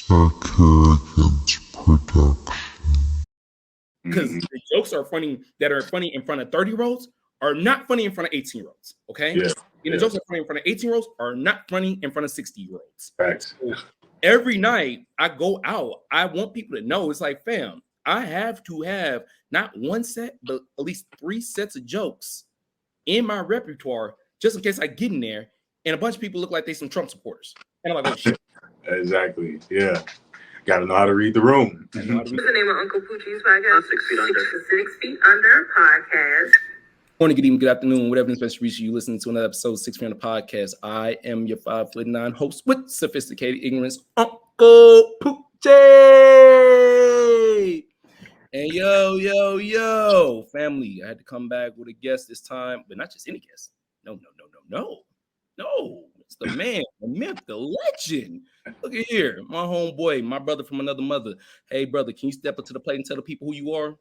Sarcarrogance production. Because the jokes are funny that are funny in front of 30-year-olds are not funny in front of 18-year-olds. Okay. Yeah. And the jokes that are funny in front of 18-year-olds are not funny in front of 60-year-olds. Facts. So every night I go out, I want people to know it's like, fam, I have to have not one set, but at least 3 sets of jokes in my repertoire just in case I get in there and a bunch of people look like they some Trump supporters. And I'm like, oh shit. Exactly. Yeah. Got to know how to read the room. What's the name of Uncle Poochie's podcast? 6 Feet Under. 6 Feet Under podcast. Morning, good evening, good afternoon, whatever the special reach you listening to another episode of 6 Feet Under podcast. I am your 5'9" host with sophisticated ignorance, Uncle Poochie. And yo, family, I had to come back with a guest this time, but not just any guest. No. It's the man, the myth, the legend. Look at here, my homeboy, my brother from another mother. Hey, brother, can you step up to the plate and tell the people who you are?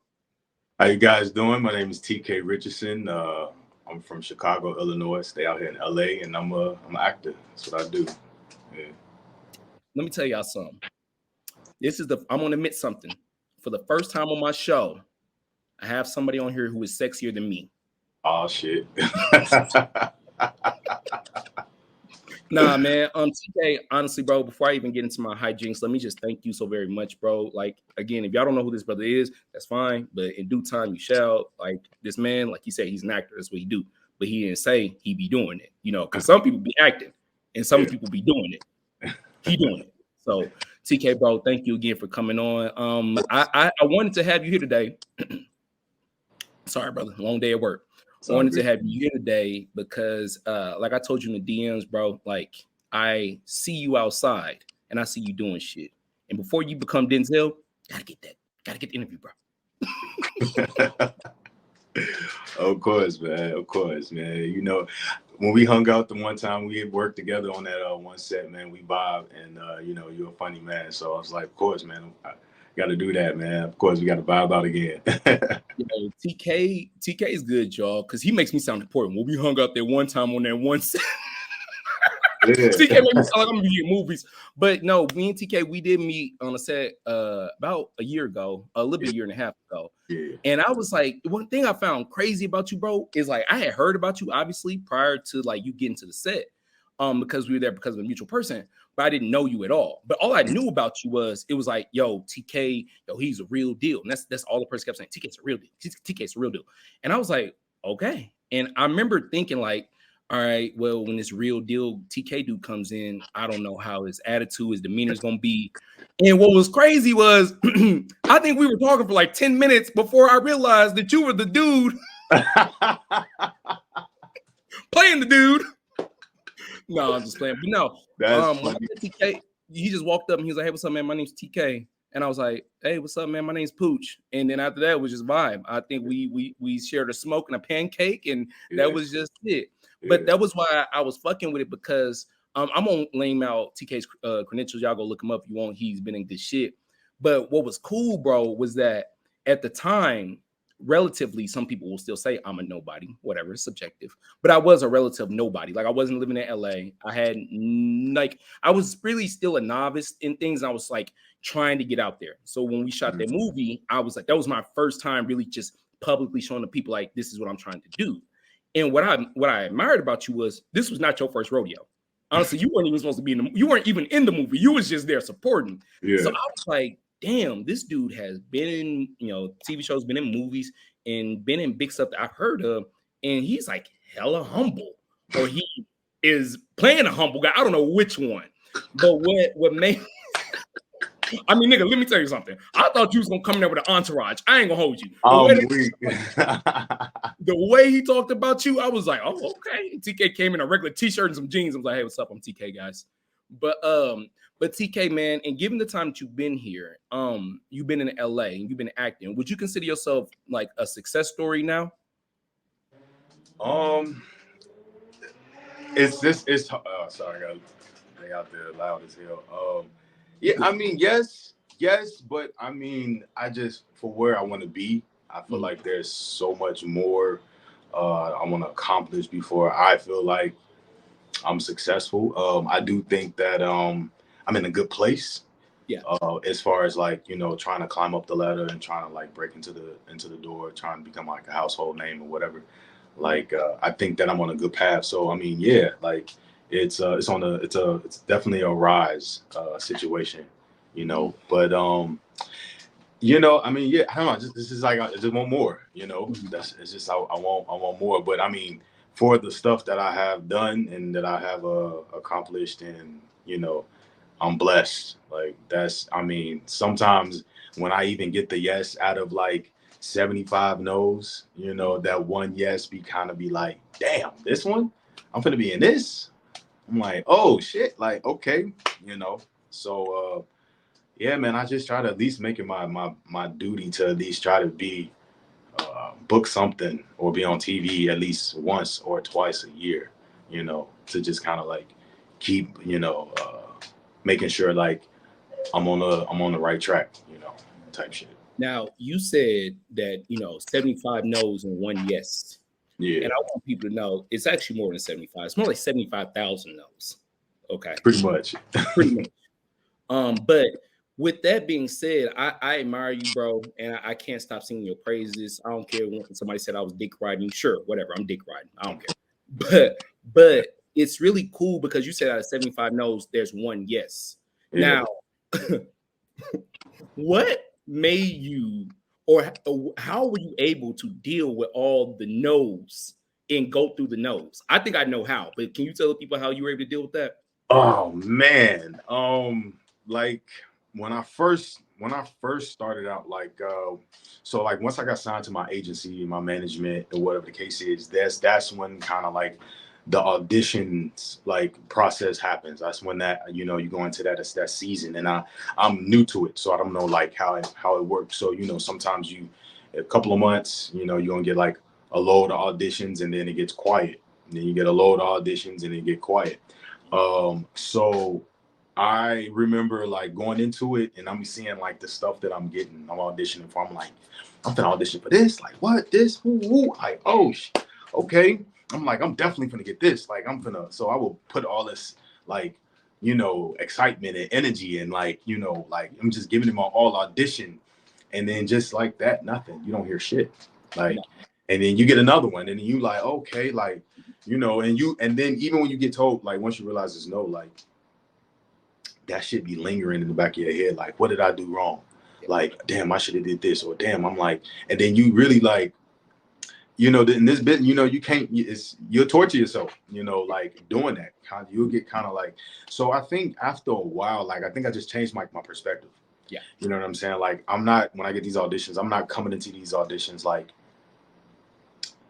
How you guys doing? My name is TK Richardson. I'm from Chicago, Illinois. Stay out here in LA, and I'm an actor. That's what I do. Yeah. Let me tell y'all something. I'm gonna admit something. For the first time on my show, I have somebody on here who is sexier than me. Oh shit. Nah, man. TK, honestly, bro, before I even get into my hijinks, let me just thank you so very much, bro. Like, again, if y'all don't know who this brother is, that's fine. But in due time, you shall. Like, this man, like you said, he's an actor. That's what he do. But he didn't say he be doing it, because some people be acting and some people be doing it. He doing it. So, TK, bro, thank you again for coming on. I wanted to have you here today. Sorry, brother. Long day at work. I wanted to have you here today because, like I told you in the DMs, bro, like I see you outside and I see you doing shit. And before you become Denzel, gotta get the interview, bro. Of course, man. When we hung out the one time, we had worked together on that one set, man. We vibed, and you're a funny man. So I was like, of course, man. Got to do that, man. Of course, we got to vibe out again. TK is good, y'all, because he makes me sound important. When we hung out there one time on that one set, TK made me sound like I'm gonna be in movies. But no, me and TK, we did meet on a set about a year ago, a little bit, a year and a half ago. Yeah. And I was like, one thing I found crazy about you, bro, is like I had heard about you obviously prior to like you getting to the set, because we were there because of a mutual person. But I didn't know you at all. But all I knew about you was it was like, yo, TK, he's a real deal. And that's all the person kept saying. TK's a real deal. TK's a real deal. And I was like, okay. And I remember thinking like, all right, well, when this real deal TK dude comes in, I don't know how his attitude, his demeanor is going to be. And what was crazy was I think we were talking for like 10 minutes before I realized that you were the dude playing the dude. No, I'm just playing. But no, TK, he just walked up and he was like, hey, what's up, man? My name's TK. And I was like, hey, what's up, man? My name's Pooch. And then after that, it was just vibe. I think we shared a smoke and a pancake, and that was just it. But that was why I was fucking with it, because I'm gonna lame out TK's credentials. Y'all go look him up if you want. He's been in good shit. But what was cool, bro, was that at the time, relatively, some people will still say I'm a nobody, whatever, it's subjective. But I was a relative nobody. Like I wasn't living in LA. I was really still a novice in things. And I was like trying to get out there. So when we shot that movie, I was like, that was my first time really just publicly showing the people like this is what I'm trying to do. And what I admired about you was this was not your first rodeo. Honestly, you weren't even supposed to be you weren't even in the movie. You was just there supporting. Yeah. So I was like, damn, this dude has been in, TV shows, been in movies, and been in big stuff that I've heard of. And he's like hella humble, or he is playing a humble guy. I don't know which one. But what made I mean, nigga, let me tell you something. I thought you was gonna come in there with an entourage. I ain't gonna hold you. The way he talked about you, I was like, oh, okay. TK came in a regular t-shirt and some jeans. I was like, hey, what's up? I'm TK, guys. But TK, man, and given the time that you've been here, you've been in LA and you've been acting, would you consider yourself like a success story now? It's sorry, guys. They out there loud as hell. Yeah, I mean, yes, but I mean, for where I want to be, I feel like there's so much more I want to accomplish before I feel like I'm successful. I do think that I'm in a good place. Yeah. As far as like, you know, trying to climb up the ladder and trying to like break into the door, trying to become like a household name or whatever. Like I think that I'm on a good path. So I mean, yeah, like it's definitely a rise situation, you know. But you know, I mean, yeah, I don't know. This is like I just want more, you know. It's just I want more. But I mean, for the stuff that I have done and that I have accomplished, and you know, I'm blessed. Like that's, I mean, sometimes when I even get the yes out of like 75 no's, you know, that one yes be like, damn, this one, I'm gonna be in this. I'm like, oh shit, like okay, you know. So yeah, man, I just try to at least make it my duty to at least try to be book something or be on TV at least once or twice a year, you know, to just kind of like keep, you know, making sure like I'm on the right track, you know, type shit. Now, you said that, you know, 75 no's and one yes. Yeah. And I want people to know it's actually more than 75. It's more like 75,000 no's. Okay. Pretty much. Pretty much. But with that being said, I admire you, bro, and I can't stop singing your praises. I don't care when somebody said I was dick riding. Sure, whatever. I'm dick riding. I don't care. But it's really cool because you said out of 75 no's, there's one yes. Yeah. Now, what made you, or how were you able to deal with all the no's and go through the no's? I think I know how, but can you tell the people how you were able to deal with that? Oh man, like when I first started out, like so like once I got signed to my agency, my management, or whatever the case is, that's when kind of like the auditions like process happens. That's when that, you know, you go into that season, and I'm new to it, so I don't know like how it works. So you know, sometimes a couple of months, you know, you're gonna get like a load of auditions, and then it gets quiet, and then you get a load of auditions, and it get quiet. So I remember like going into it, and I'm seeing like the stuff that I'm auditioning for. I'm like, I'm gonna audition for this. Like, what? This? Woo. Like, oh, okay. I'm like, I'm definitely gonna get this. Like, so I will put all this like, you know, excitement and energy, and like, you know, like I'm just giving them all audition, and then just like that, nothing. You don't hear shit. Like, and then you get another one, and then you like, okay, like, you know, and then even when you get told, like, once you realize it's no, like, that shit be lingering in the back of your head. Like, what did I do wrong? Like, damn, I should have did this, or damn, I'm like, and then you really like, you know, in this bit, you know, you can't, you'll torture yourself, you know, like doing that. You'll get kind of like, so I think after a while, like, I think I just changed my perspective. Yeah. You know what I'm saying? Like, I'm not, when I get these auditions, I'm not coming into these auditions like,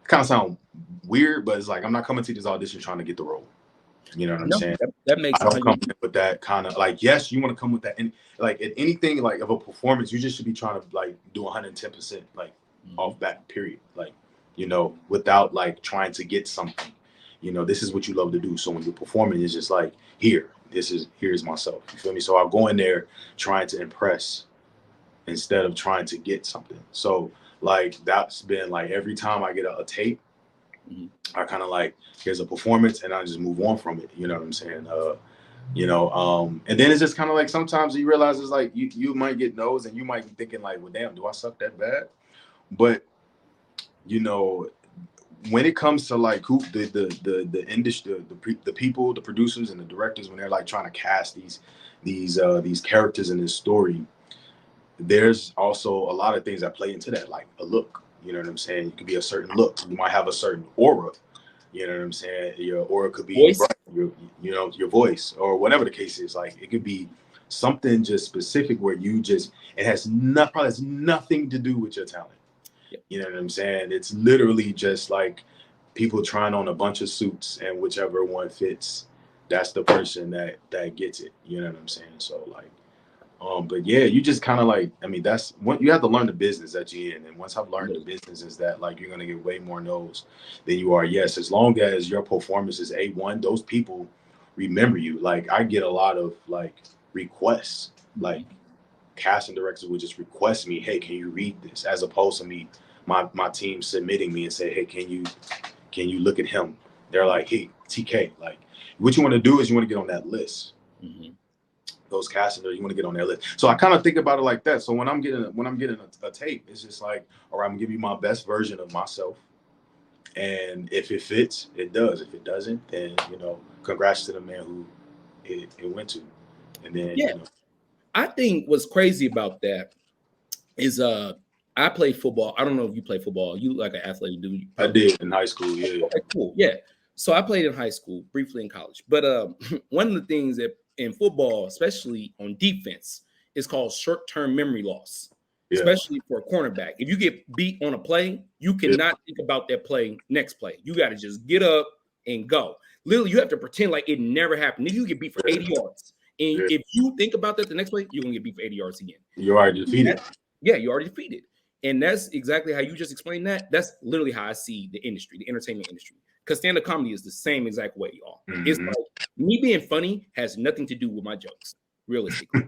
kind of sound weird, but it's like I'm not coming to this audition trying to get the role. You know what I'm saying? That makes I don't come in with that kind of like, yes, you want to come with that, and like at anything like of a performance, you just should be trying to like do 110% like off that period, like, you know, without like trying to get something. You know, this is what you love to do. So when you're performing, it's just like, here's myself. You feel me? So I'll go in there trying to impress instead of trying to get something. So like that's been like every time I get a tape, I kind of like, here's a performance, and I just move on from it. You know what I'm saying? You know, and then it's just kind of like sometimes you realize it's like you might get no's, and you might be thinking like, well, damn, do I suck that bad? But you know, when it comes to like who the industry, the people, the producers, and the directors, when they're like trying to cast these characters in this story, there's also a lot of things that play into that, like a look. You know what I'm saying? It could be a certain look. You might have a certain aura. You know what I'm saying? Your aura could be your voice, or whatever the case is. Like it could be something just specific where you just, it has probably has nothing to do with your talent. You know what I'm saying? It's literally just like people trying on a bunch of suits, and whichever one fits, that's the person that gets it. You know what I'm saying? So like, but yeah, you just kind of like, I mean, that's what you have to learn the business that you're in. And once I've learned the business is that like, you're going to get way more no's than you are yes. As long as your performance is A1, those people remember you. Like I get a lot of like requests, like casting directors would just request me, hey, can you read this? As opposed to me, my team submitting me and say, hey, can you look at him? They're like, hey, TK, like what you want to do is you want to get on that list. those casters, you want to get on their list. So I kind of think about it like that. So when I'm getting a tape, it's just like, all right, I'm gonna give you my best version of myself. And if it fits, it does. If it doesn't, then, you know, congrats to the man who it went to. And then, yeah, you know. I think what's crazy about that is I played football. I don't know if you play football. You like an athletic dude. I did in high school, yeah. Okay, cool. Yeah. So I played in high school, briefly in college. But one of the things that in football, especially on defense, is called short-term memory loss. Yeah. Especially for a cornerback. If you get beat on a play, you cannot think about that play next play. You got to just get up and go. Literally, you have to pretend like it never happened. If you get beat for 80 yards, and if you think about that the next play, you're going to get beat for 80 yards again. You're already defeated. Yeah, you already defeated. And that's exactly how you just explained that. That's literally how I see the industry, the entertainment industry. Because stand-up comedy is the same exact way, y'all. Mm-hmm. It's like me being funny has nothing to do with my jokes. Realistically.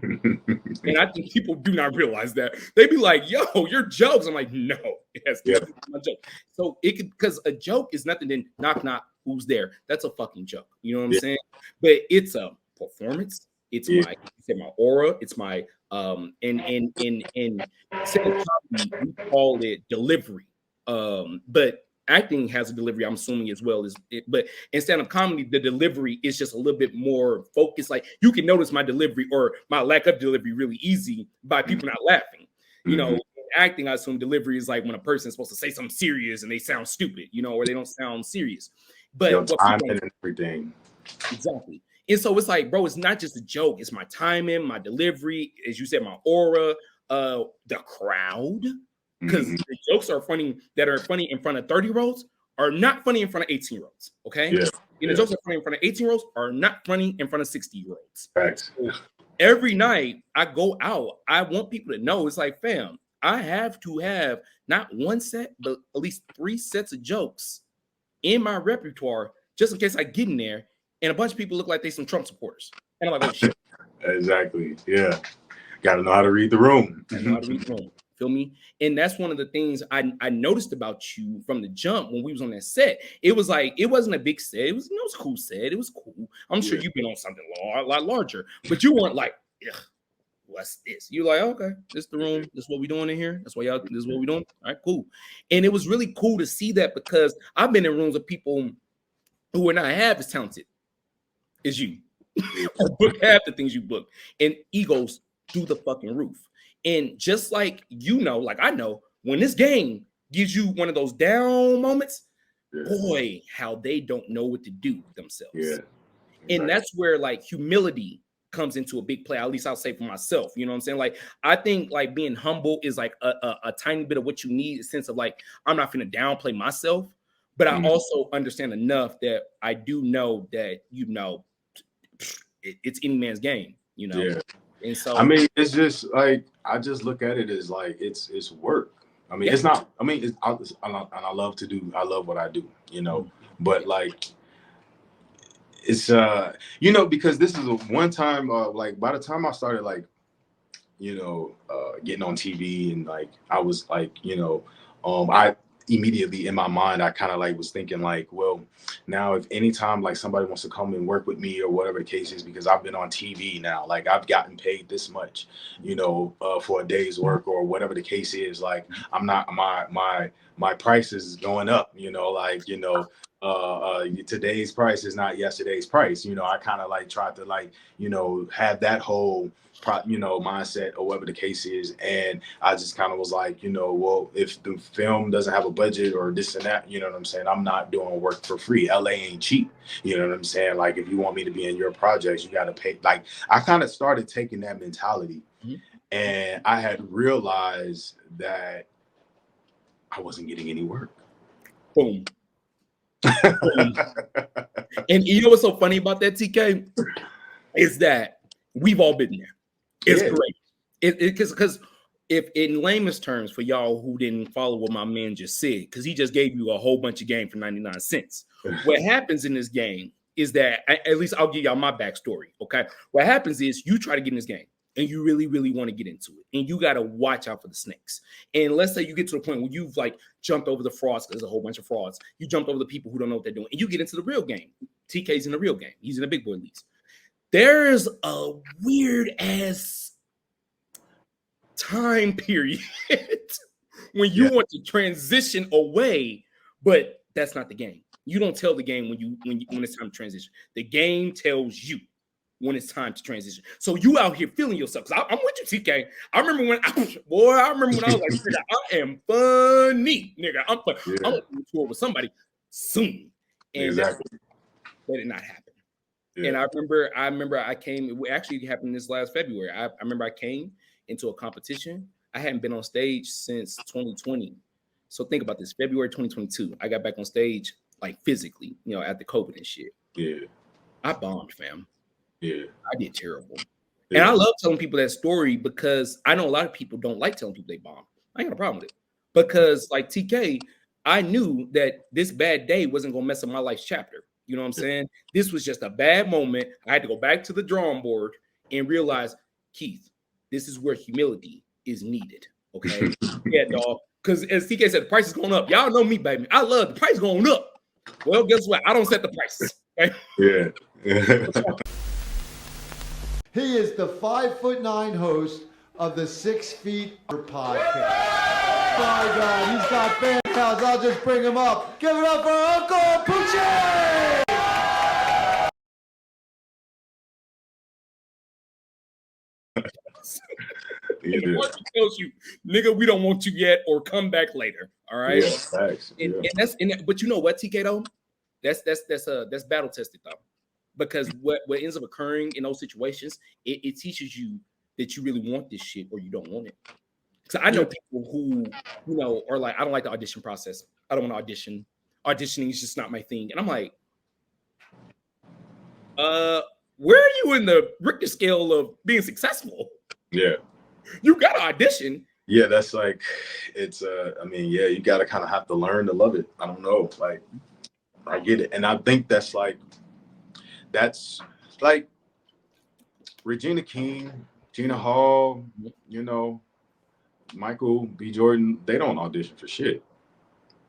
And I think people do not realize that. They be like, yo, your jokes. I'm like, no, it has nothing to do with my joke. So it could, because a joke is nothing than knock, knock, who's there? That's a fucking joke. You know what I'm saying? But it's a performance. It's my aura. It's my in comedy, we call it delivery. But acting has a delivery, I'm assuming, as well as it, but in stand-up comedy, the delivery is just a little bit more focused. Like you can notice my delivery or my lack of delivery really easy by people not laughing. You know, in acting, I assume delivery is like when a person is supposed to say something serious and they sound stupid, you know, or they don't sound serious. But time and everything. Exactly. And so it's like, bro, it's not just a joke. It's my timing, my delivery, as you said, my aura, the crowd. Because the jokes are funny that are funny in front of 30-year-olds are not funny in front of 18-year-olds. Okay. Yeah. And the jokes that are funny in front of 18-year-olds are not funny in front of 60-year-olds. Right. So every night I go out, I want people to know it's like, fam, I have to have not one set, but at least 3 sets of jokes in my repertoire just in case I get in there and a bunch of people look like they some Trump supporters. And I'm like, oh shit. Exactly. Yeah. Got to know how to read the room. Feel me? And that's one of the things I noticed about you from the jump when we was on that set. It was like, it wasn't a big set. It was a cool set. It was cool. I'm sure you've been on something a lot larger, but you weren't like, what's this? You're like, okay, this is the room. This is what we doing in here. That's why y'all, this is what we doing. All right, cool. And it was really cool to see that because I've been in rooms of people who are not half as talented as you. Or book half the things you book. And egos through the fucking roof. And just like you know, like I know, when this game gives you one of those down moments, boy, how they don't know what to do with themselves. Yeah. And that's where like humility comes into a big play. At least I'll say for myself, you know what I'm saying? Like, I think like being humble is like a tiny bit of what you need, a sense of like, I'm not going to downplay myself, but I also understand enough that I do know that, you know, it's any man's game, you know? Yeah. And so, I mean, it's just like, I just look at it as like, it's work. I mean, it's not, I mean, I love what I do, you know, but like, it's, you know, because this is one time, like by the time I started, like, you know, getting on TV and like, I was like, you know, I immediately in my mind, I kind of like was thinking like, well, now if anytime like somebody wants to come and work with me or whatever the case is, because I've been on TV now, like I've gotten paid this much, you know, for a day's work or whatever the case is, like I'm not, my price is going up, you know, like, you know, today's price is not yesterday's price, you know. I kind of like tried to like, you know, have that whole you know, mindset or whatever the case is. And I just kind of was like, you know, well, if the film doesn't have a budget or this and that, you know what I'm saying? I'm not doing work for free. LA ain't cheap. You know what I'm saying? Like, if you want me to be in your projects, you got to pay. Like, I kind of started taking that mentality and I had realized that I wasn't getting any work. Boom. And you know what's so funny about that, TK? Is that we've all been there. It's great. Because if in layman's terms, for y'all who didn't follow what my man just said, because he just gave you a whole bunch of game for 99 cents. What happens in this game is that, at least I'll give y'all my backstory, okay? What happens is you try to get in this game and you really, really want to get into it. And you got to watch out for the snakes. And let's say you get to the point where you've like jumped over the frauds, because there's a whole bunch of frauds. You jumped over the people who don't know what they're doing. And you get into the real game. TK's in the real game. He's in the big boy leagues. there's a weird ass time period when you want to transition away, but that's not the game. You don't tell the game when it's time to transition. The game tells you when it's time to transition. So you out here feeling yourself. Because I'm with you, TK. I remember when I was like, nigga, I am funny, nigga. I'm fun. I'm gonna tour with somebody soon, and that did not happen. Yeah. And I remember I came. It actually happened this last February. I remember I came into a competition. I hadn't been on stage since 2020. So think about this. February 2022, I got back on stage like physically, after COVID and shit. Yeah. I bombed, fam. Yeah. I did terrible. Yeah. And I love telling people that story because I know a lot of people don't like telling people they bombed. I ain't got a problem with it. Because like TK, I knew that this bad day wasn't gonna mess up my life's chapter. You know what I'm saying? This was just a bad moment. I had to go back to the drawing board and realize, Keith, this is where humility is needed. Okay. Yeah, dog. Because as TK said, the price is going up. Y'all know me, baby. I love the price going up. Well, guess what? I don't set the prices. Okay? Yeah. He is the 5'9" host of the 6 Feet podcast. My God, he's got fan counts. I'll just bring him up. Give it up for Uncle Poochie! And the market tells you, nigga, we don't want you yet, or come back later. All right. Yeah, thanks. But you know what, TK though? That's battle tested though. Because what ends up occurring in those situations, it teaches you that you really want this shit or you don't want it. So I know people who, are like, I don't like the audition process. I don't want to audition. Auditioning is just not my thing. And I'm like, where are you in the Richter scale of being successful? Yeah. You got to audition. Yeah, that's like, it's, you got to kind of have to learn to love it. I don't know. Like, I get it. And I think that's like Regina King, Gina Hall, Michael B. Jordan, they don't audition for shit.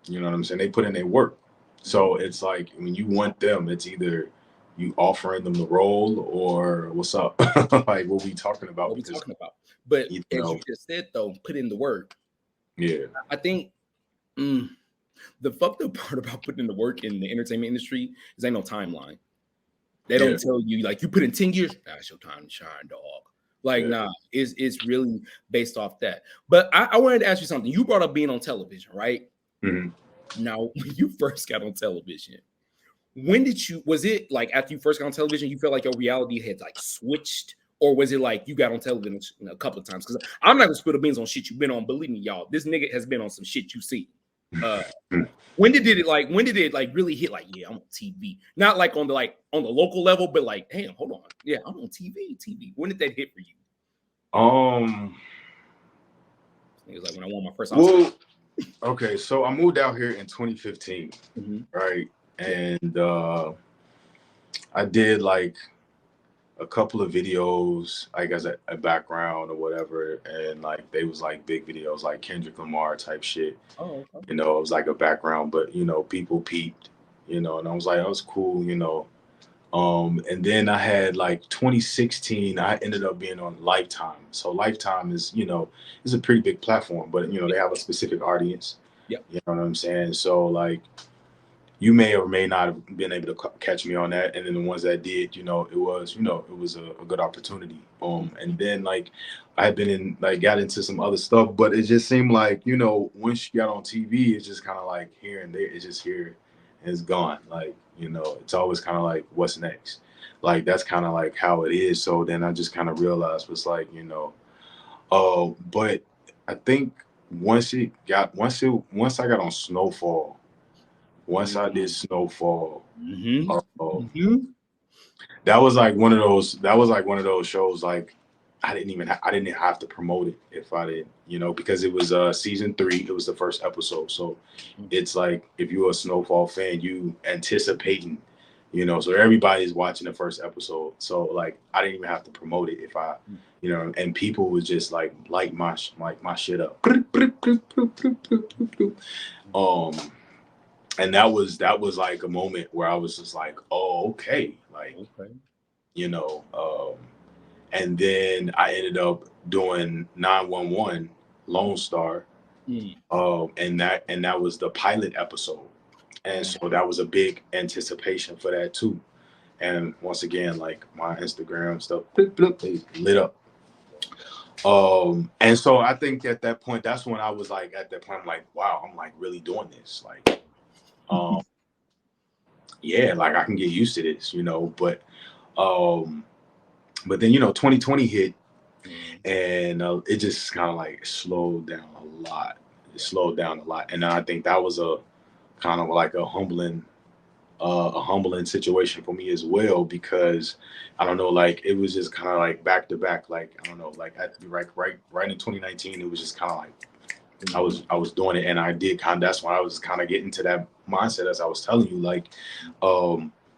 You know what I'm saying? They put in their work. So it's like, when you want them, it's either you offering them the role or what's up? Like, what we talking about? But as you just said, though, put in the work. Yeah. I think the fucked up part about putting in the work in the entertainment industry is ain't no timeline. They don't tell you, like, you put in 10 years, that's your time to shine, dog. Like, nah, it's really based off that. But I wanted to ask you something. You brought up being on television, right? Mm-hmm. Now, when you first got on television, was it like after you first got on television, you felt like your reality had like switched? Or was it like you got on television a couple of times? Because I'm not gonna spill the beans on shit you've been on. Believe me, y'all, this nigga has been on some shit you see. When did it really hit? Like, yeah, I'm on TV. Not like on the local level, but like, damn, hold on, yeah, I'm on TV. When did that hit for you? It was like when I won my first Oscar. Well, okay, so I moved out here in 2015, right? And I did like a couple of videos, like as a background or whatever, and like they was like big videos, like Kendrick Lamar type shit. Oh, okay. It was like a background, but people peeped, and I was like, that was cool, and then I had like 2016, I ended up being on Lifetime. So Lifetime is, is a pretty big platform, but they have a specific audience. Yeah. You know what I'm saying? So like, you may or may not have been able to catch me on that. And then the ones that did, it was a good opportunity. And then like I had been got into some other stuff, but it just seemed like, once you got on TV, it's just kind of like here and there, it's just here and it's gone. Like, it's always kind of like, what's next? Like, that's kind of like how it is. So then I just kind of realized was like, but I think once I got on Snowfall, once I did Snowfall, that was like one of those shows, like I didn't have to promote it if I didn't, because it was season 3, it was the first episode. So it's like, if you're a Snowfall fan, you anticipating, so everybody's watching the first episode. So like, I didn't even have to promote it if I, and people would just like my shit up. And that was like a moment where I was just like, oh, okay. Like, you know, and then I ended up doing 911 Lone Star, and that was the pilot episode, and so that was a big anticipation for that too. And once again, like my Instagram stuff, bloop, bloop, they lit up. And so I think at that point, that's when I was like, at that point, I'm like, wow, I'm like really doing this. Like, yeah, like I can get used to this, you know, but then, you know, 2020 hit and it just kind of like slowed down a lot. It slowed down a lot. And I think that was a kind of like a humbling situation for me as well, because I don't know, like it was just kind of like back to back, like I don't know, like right in 2019, it was just kind of like I was doing it, and I did kind of, that's why I was kind of getting to that mindset as I was telling you, like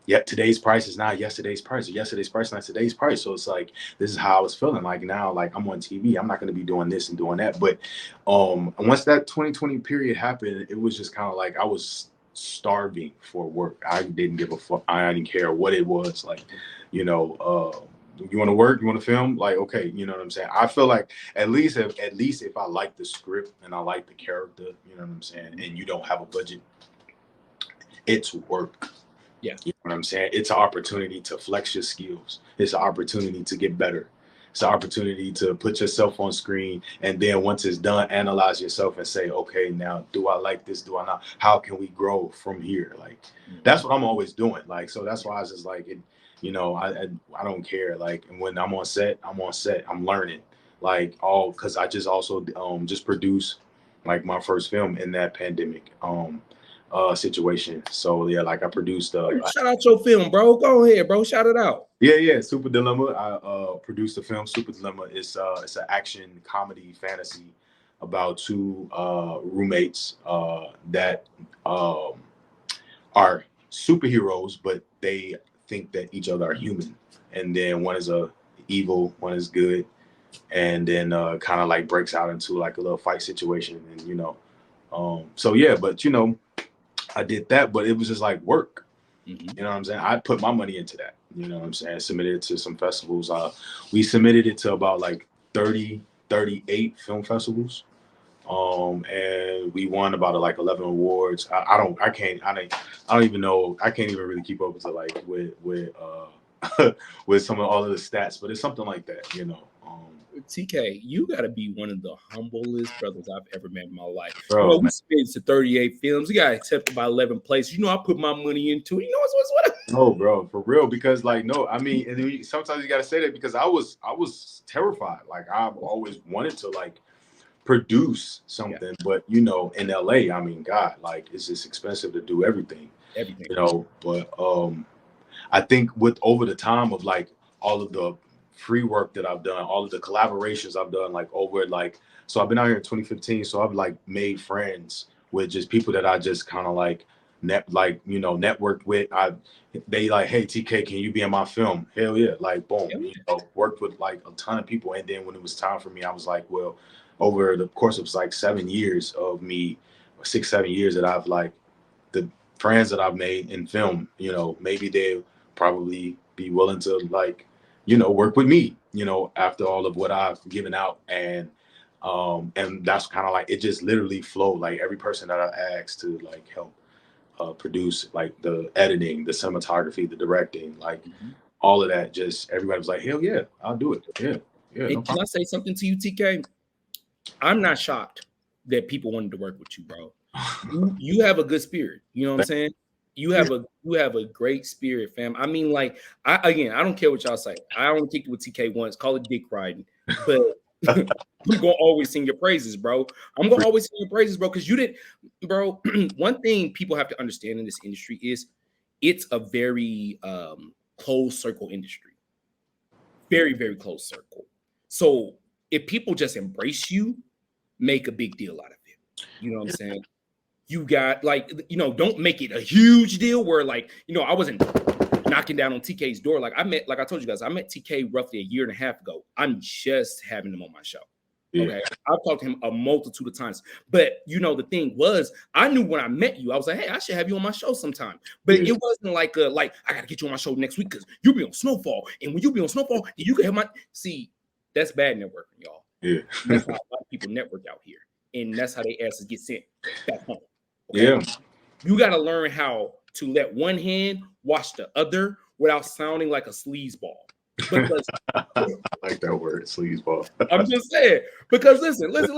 yeah, today's price is not yesterday's price, or yesterday's price is not today's price. So it's like, this is how I was feeling. Like now, like I'm on TV, I'm not going to be doing this and doing that. But once that 2020 period happened, it was just kind of like I was starving for work. I didn't give a fuck. I didn't care what it was. Like, you know, you want to work, you want to film, like, okay, you know what I'm saying? I feel like at least if I like the script and I like the character, you know what I'm saying, and you don't have a budget, it's work. Yeah. You know what I'm saying? It's an opportunity to flex your skills. It's an opportunity to get better. It's an opportunity to put yourself on screen. And then once it's done, analyze yourself and say, okay, now, do I like this? Do I not? How can we grow from here? Like, that's what I'm always doing. Like, so that's why I was just like, you know, I don't care. Like, and when I'm on set, I'm learning. Like, because I just also just produced like my first film in that pandemic situation. So yeah, like I produced shout out your film, bro. Go ahead, bro. Shout it out. Yeah, Super Dilemma. I produced the film Super Dilemma. It's an action comedy fantasy about two roommates that are superheroes, but they think that each other are human. And then one is evil, one is good, and then kind of like breaks out into like a little fight situation. And you know, so yeah, but you know, I did that, but it was just like work. You know what I'm saying? I put my money into that. You know what I'm saying? Submitted it to some festivals. We submitted it to about like 38 film festivals. And we won about like 11 awards. I don't even know. I can't even really keep up with it, like with with some of all of the stats, but it's something like that, you know. TK, you got to be one of the humblest brothers I've ever met in my life. Bro, we spent to 38 films. You got accepted by 11 places. You know, I put my money into it. You know what's No, bro, for real. Because like, no, I mean, and sometimes you got to say that because I was terrified. Like I've always wanted to like produce something, but you know, in LA, I mean, God, like it's just expensive to do everything, you know. But I think with over the time of like all of the free work that I've done, all of the collaborations I've done, like over like, so I've been out here in 2015, so I've like made friends with just people that I just kind of like networked with. They like, hey TK, can you be in my film? Hell yeah, like boom. You know, worked with like a ton of people, and then when it was time for me, I was like, well, over the course of like 7 years of me, 6-7 years that I've like the friends that I've made in film, you know, maybe they'll probably be willing to like, you know, work with me, you know, after all of what I've given out. And that's kind of like, it just literally flowed. Like every person that I asked to like help produce like the editing, the cinematography, the directing, like all of that, just everybody was like, hell yeah, I'll do it. Yeah. No, can I say something to you, TK? I'm not shocked that people wanted to work with you, bro. You have a good spirit. You know what I'm saying? You have a great spirit, fam. I mean, like, I don't care what y'all say. I only kicked it with TK once, call it dick riding, but I'm gonna always sing your praises, bro. I'm gonna always sing your praises, bro, because you didn't, bro. One thing people have to understand in this industry is it's a very closed circle industry. Very, very closed circle. So if people just embrace you, make a big deal out of it. You know what I'm saying? You got like, you know, don't make it a huge deal where like, you know, I wasn't knocking down on TK's door. Like I told you guys, I met TK roughly a year and a half ago. I'm just having him on my show. Yeah. Okay, I've talked to him a multitude of times, but the thing was, I knew when I met you, I was like, hey, I should have you on my show sometime. But it wasn't like I gotta get you on my show next week because you be on Snowfall, and when you be on Snowfall, then you can have my that's bad networking, y'all. Yeah, that's how a lot of people network out here, and that's how they asses get sent back home. Okay? Yeah, you got to learn how to let one hand wash the other without sounding like a sleazeball. Because I like that word, sleazeball. I'm just saying, because listen. A lot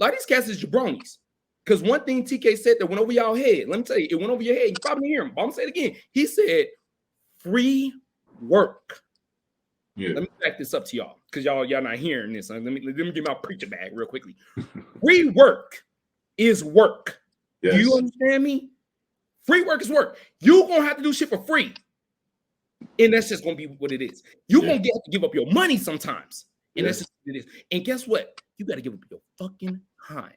of these cats is jabronis. Because one thing TK said that went over y'all head. Let me tell you, it went over your head. You probably didn't hear him, but I'm gonna say it again. He said, "Free work." Yeah. Let me back this up to y'all, because y'all not hearing this. Let me get my preacher bag real quickly. Free work is work. Yes. Do you understand me? Free work is work. You're gonna have to do shit for free. And that's just gonna be what it is. You're gonna have to give up your money sometimes. And that's just what it is. And guess what? You gotta give up your fucking time.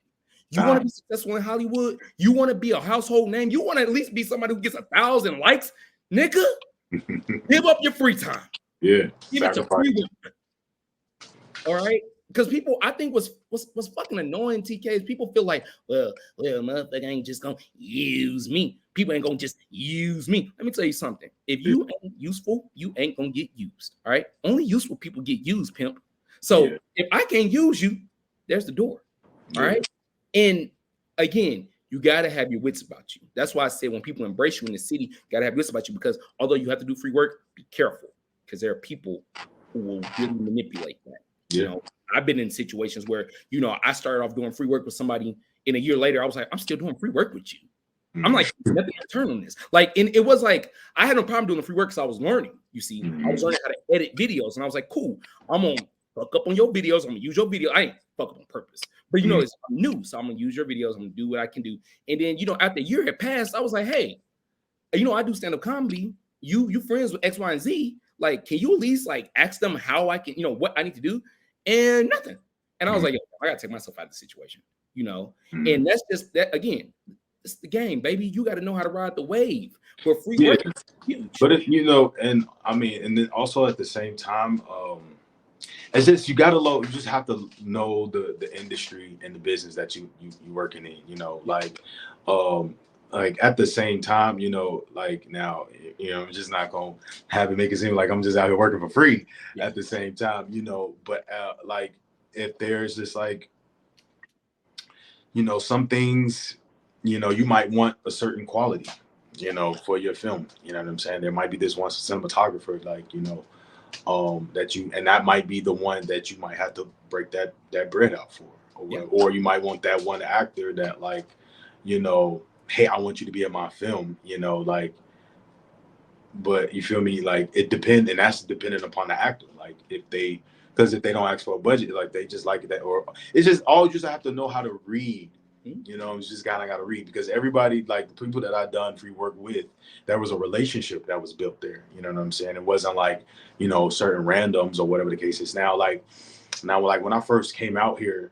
You want to be successful in Hollywood? You want to be a household name? You want to at least be somebody who gets 1,000 likes? Nigga, give up your free time. Yeah. Give it to free work. All right? Because people, I think what's fucking annoying, TK, is people feel like, well, motherfucker ain't just gonna use me. People ain't gonna just use me. Let me tell you something. If you ain't useful, you ain't gonna get used. All right. Only useful people get used, pimp. So if I can't use you, there's the door. All right. And again, you gotta have your wits about you. That's why I say when people embrace you in the city, you gotta have wits about you, because although you have to do free work, be careful, because there are people who will really manipulate that. You know, I've been in situations where, I started off doing free work with somebody, and a year later, I was like, I'm still doing free work with you. I'm like, nothing to turn on this. Like, and it was like, I had no problem doing the free work because I was learning. You see, I was learning how to edit videos, and I was like, cool, I'm gonna fuck up on your videos. I'm gonna use your video. I ain't fuck up on purpose, but I'm new, so I'm gonna use your videos. I'm gonna do what I can do. And then, after a year had passed, I was like, hey, I do stand-up comedy. You friends with X, Y, and Z. Like, can you at least ask them how I can, what I need to do? And nothing. And I was like, yo, I gotta take myself out of the situation, and that's just that. Again, it's the game, baby. You got to know how to ride the wave. But free work is huge. But and I mean, and then also at the same time, it's just you just have to know the industry and the business that you working in. Like at the same time, now, I'm just not gonna have it make it seem like I'm just out here working for free. At the same time, but if there's just some things, you might want a certain quality, for your film. You know what I'm saying? There might be this one cinematographer, that might be the one that you might have to break that bread out for, or you might want that one actor that hey, I want you to be in my film, but you feel me? It depends, and that's dependent upon the actor. Because if they don't ask for a budget, they just like that, or it's just all you just have to know how to read. It's just kind of got to read, because everybody, the people that I've done free work with, there was a relationship that was built there. You know what I'm saying? It wasn't certain randoms or whatever the case is. Now when I first came out here,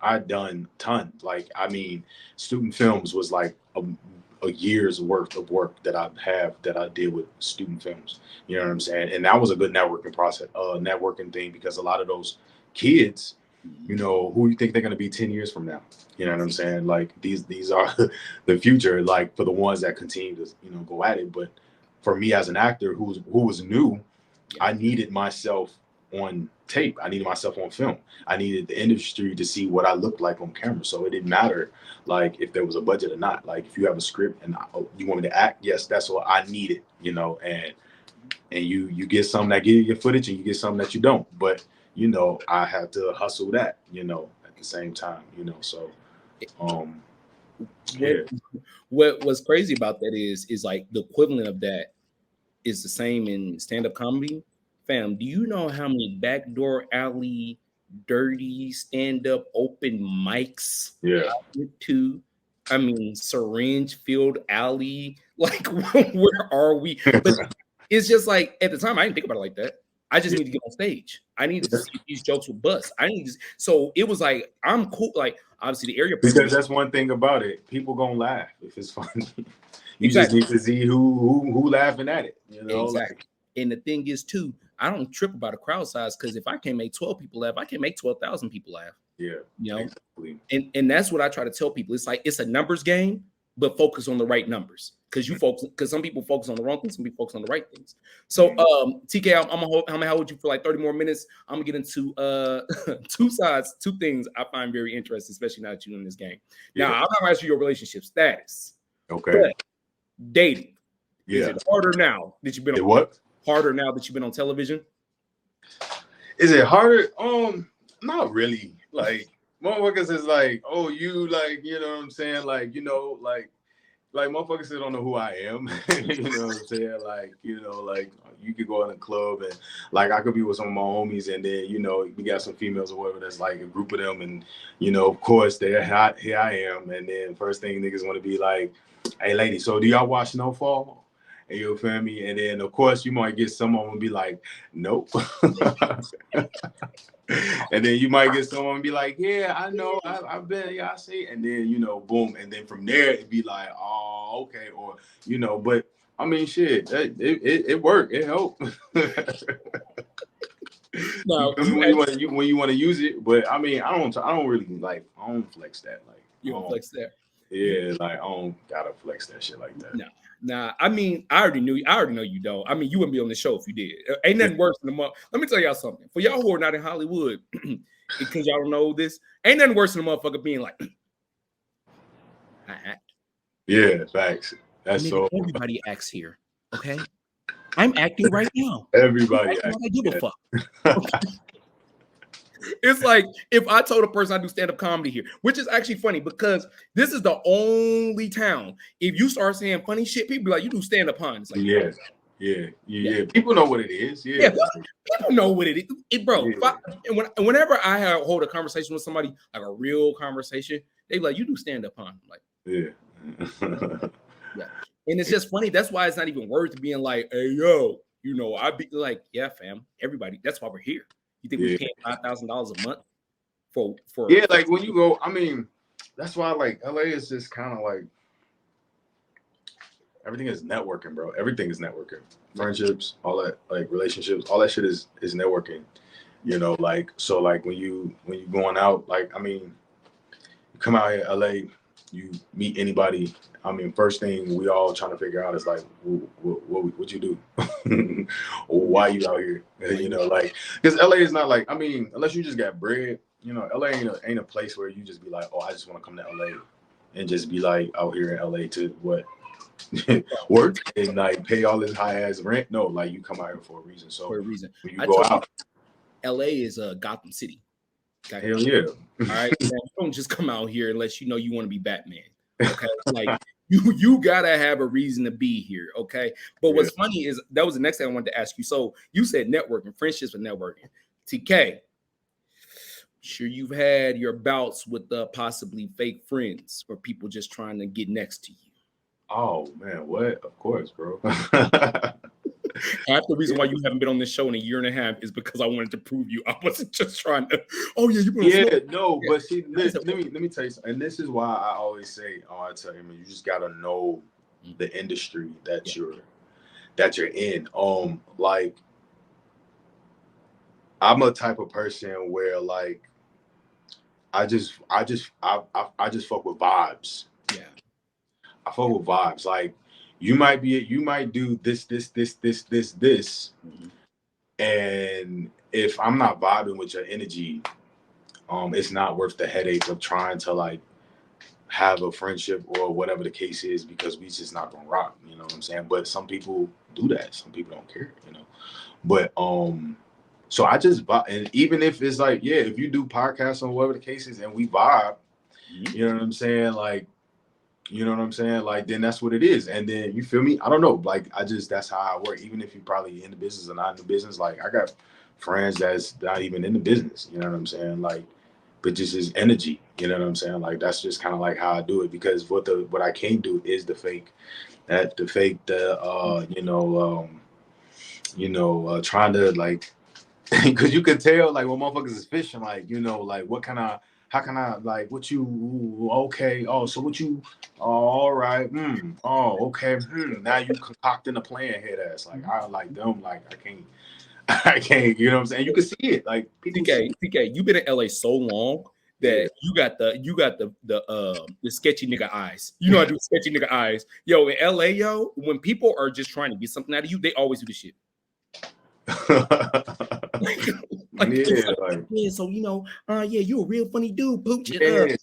I'd done tons. Student films was a year's worth of work that I did with student films. You know what I'm saying? And that was a good networking thing, because a lot of those kids, who you think they're going to be 10 years from now? You know what I'm saying? These are the future, for the ones that continue to, go at it. But for me as an actor who was new, I needed myself on tape. I needed myself on film. I needed the industry to see what I looked like on camera. So it didn't matter if there was a budget or not. If you have a script and you want me to act, yes, that's what I needed, and you get some that give you your footage, and you get some that you don't. But I had to hustle that, at the same time, so what's crazy about that is the equivalent of that is the same in stand-up comedy. Fam, do you know how many backdoor alley, dirty stand-up open mics I went to? I mean, syringe filled alley. Where are we? But it's just at the time, I didn't think about it like that. I just need to get on stage. I need to see these jokes with bust. So it was I'm cool. Obviously the area, because that's one thing about it. People gonna laugh if it's funny. You just need to see who laughing at it. Exactly. And the thing is too, I don't trip about a crowd size because if I can't make 12 people laugh, I can make 12,000 people laugh. Yeah, you know, exactly. And that's what I try to tell people. It's like it's a numbers game, but focus on the right numbers because some people focus on the wrong things, some people focus on the right things. So TK, I'm gonna hold you for like 30 more minutes. I'm gonna get into two things I find very interesting, especially now that you're in this game. Now I'm not gonna ask you your relationship status. Okay. Dating. Yeah. Is it harder now that you've been on what? Harder now that you've been on television? Is it harder? Not really. Like motherfuckers is like, oh, you like, you know what I'm saying? Like, you know, like motherfuckers still don't know who I am. You know what I'm saying? Like, you know, like you could go in a club and like I could be with some of my homies and then, you know, we got some females or whatever that's like a group of them and, you know, of course they're hot, here I am. And then first thing niggas want to be like, hey lady, so do y'all watch Snowfall? And you feel me? And then of course you might get someone and be like, nope. And then you might get someone and be like, yeah, I know, I've been, yeah, I see. And then, you know, boom. And then from there, it'd be like, oh, okay. Or, you know, but I mean, shit, it worked. It helped. No, when you want to use it. But I mean, I don't really like, I don't flex that. Like, you don't flex that. Yeah, like I don't gotta flex that shit like that. Nah. I mean, I already know you don't. I mean, you wouldn't be on the show if you did. Ain't nothing worse than a mother. Let me tell y'all something. For y'all who are not in Hollywood, because y'all don't know this, ain't nothing worse than a motherfucker being like, I act. Yeah, facts. That's so. Everybody acts here. Okay, I'm acting right now. Everybody acts. I give a fuck. It's like if I told a person I do stand-up comedy here, which is actually funny because this is the only town. If you start saying funny shit, people be like, you do stand-up, huh? It's like, yeah. People know what it is. Yeah, people know what it is. Bro, whenever I hold a conversation with somebody, like a real conversation, they be like, you do stand-up, huh? I'm like, yeah. And it's just funny. That's why it's not even worth being like, hey, yo, you know, I'd be like, yeah, fam, everybody. That's why we're here. You think we paying $5,000 a month for? Yeah, like when you go, I mean, that's why like LA is just kind of like everything is networking, bro. Everything is networking. Friendships, all that, like relationships, all that shit is networking. You know, like so, like when you going out, like I mean, you come out here, LA, you meet anybody. I mean, first thing we all trying to figure out is like, what you do? Why you out here? You know, like, because LA is not like, I mean, unless you just got bread, you know, LA ain't a place where you just be like, oh, I just want to come to LA and just be like out here in LA to what? Work and like pay all this high ass rent. No, like you come out here for a reason. So for a reason. when you go out, LA is Gotham City. Okay? Hell yeah. All right. You don't just come out here unless you know you want to be Batman. Okay. Like you gotta have a reason to be here. Okay. But what's funny is that was the next thing I wanted to ask you. So you said networking, friendships and networking. TK, sure you've had your bouts with possibly fake friends or people just trying to get next to you. Oh man, what? Of course, bro. Half the reason why you haven't been on this show in a year and a half is because I wanted to prove you I wasn't just trying to. Oh yeah, you've been. But see, let me tell you something. And this is why I always say, I tell him, you just gotta know the industry that you're in. Like I'm a type of person where like I just fuck with vibes. Yeah, I fuck with vibes. Like. You might do this, and if I'm not vibing with your energy, it's not worth the headache of trying to like have a friendship or whatever the case is because we just not gonna rock. You know what I'm saying? But some people do that. Some people don't care. You know. But so I just vibe, and even if it's like if you do podcasts or whatever the case is, and we vibe, you know what I'm saying? Like. You know what I'm saying? Like, then that's what it is. And then, you feel me? I don't know. Like, that's how I work. Even if you're probably in the business or not in the business, like, I got friends that's not even in the business. You know what I'm saying? Like, but just his energy. You know what I'm saying? Like, that's just kind of like how I do it. Because what I can't do is the fake. Trying to, like, because you can tell, like, when motherfuckers is fishing, like, you know, like, how can I, like, what you, okay, oh, so what you, oh, all right, oh, okay, now you concocting a plan head ass, like, I like them, like, I can't, you know what I'm saying? You can see it. Like people TK, you've been in LA so long that you got the sketchy nigga eyes. You know how to do sketchy nigga eyes. Yo, in LA, yo, when people are just trying to get something out of you, they always do this shit. Yeah, so you know, yeah, you're a real funny dude, Pooch. Yeah.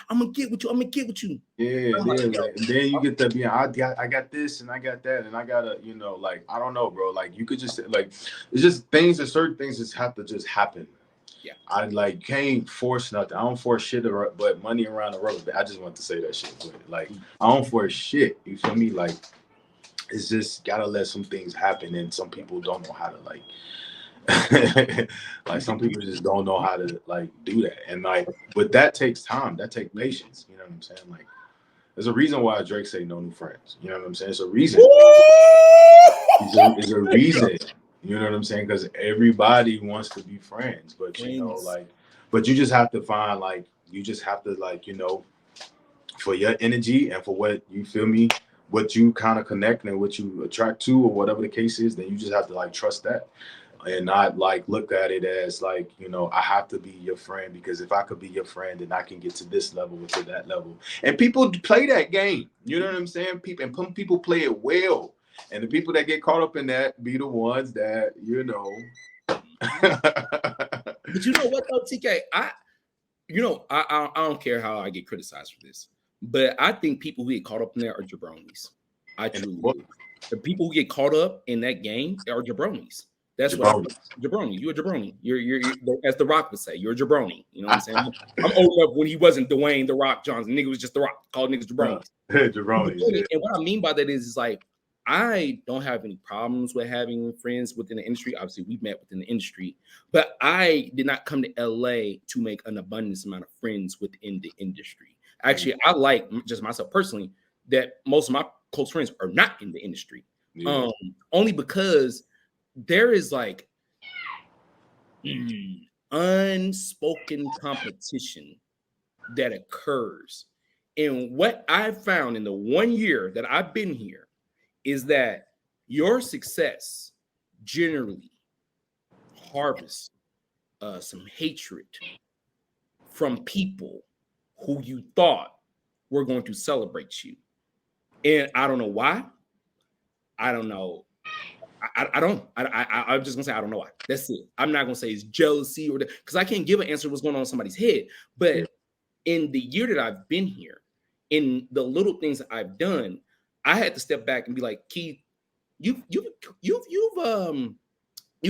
I'm gonna get with you. Yeah. And then you get the I got this and I got that and I gotta, you know, like I don't know, bro. Like you could just like it's just things that certain things just have to just happen. Yeah, I like can't force nothing. I don't force shit, but money around the rubber. I just want to say that shit. But like I don't force shit. You feel me? Like it's just gotta let some things happen, and some people don't know how to like. Like some people just don't know how to like do that, and like, but that takes time. That takes patience. You know what I'm saying? Like, there's a reason why Drake say no new friends. You know what I'm saying? It's a reason. It's a reason. You know what I'm saying? Because everybody wants to be friends, but you know, like, but you just have to find like, you just have to like, you know, for your energy and for what you feel me, what you kind of connect and what you attract to, or whatever the case is, then you just have to like trust that. And not like look at it as like, you know, I have to be your friend because if I could be your friend, then I can get to this level or to that level. And people play that game. You know what I'm saying? People play it well. And the people that get caught up in that be the ones that, you know. But you know what though, TK? I don't care how I get criticized for this, but I think people who get caught up in there are jabronis. I truly do. The people who get caught up in that game are jabronis. That's what I'm jabroni. You're a jabroni. You're as The Rock would say, you're a jabroni. You know what I'm saying? I'm old enough when he wasn't Dwayne The Rock Johnson. Nigga was just The Rock. Called niggas jabronis. Jabronis. And what I mean by that is like I don't have any problems with having friends within the industry. Obviously, we've met within the industry, but I did not come to LA to make an abundance amount of friends within the industry. Actually, I like just myself personally that most of my close friends are not in the industry. Only because there is like unspoken competition that occurs. And what I've found in the 1 year that I've been here is that your success generally harvests some hatred from people who you thought were going to celebrate you. And I don't know why. I don't know. I'm just gonna say I don't know why. That's it. I'm not gonna say it's jealousy or because I can't give an answer to what's going on in somebody's head. But in the year that I've been here, in the little things that I've done, I had to step back and be like, Keith, you've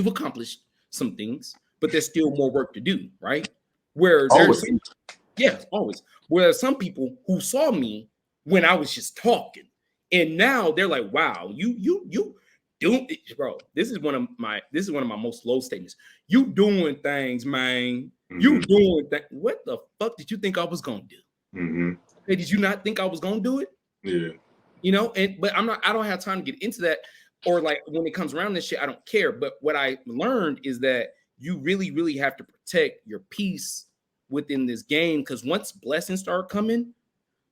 accomplished some things, but there's still more work to do, right? Where there's always. Where some people who saw me when I was just talking, and now they're like, wow, you doing it, bro. This is one of my most low statements. You doing things, man. You doing that. What the fuck did you think I was gonna do? Hey, did you not think I was gonna do it? Yeah. You know, but I don't have time to get into that. Or like when it comes around this shit, I don't care. But what I learned is that you really, really have to protect your peace within this game. Because once blessings start coming,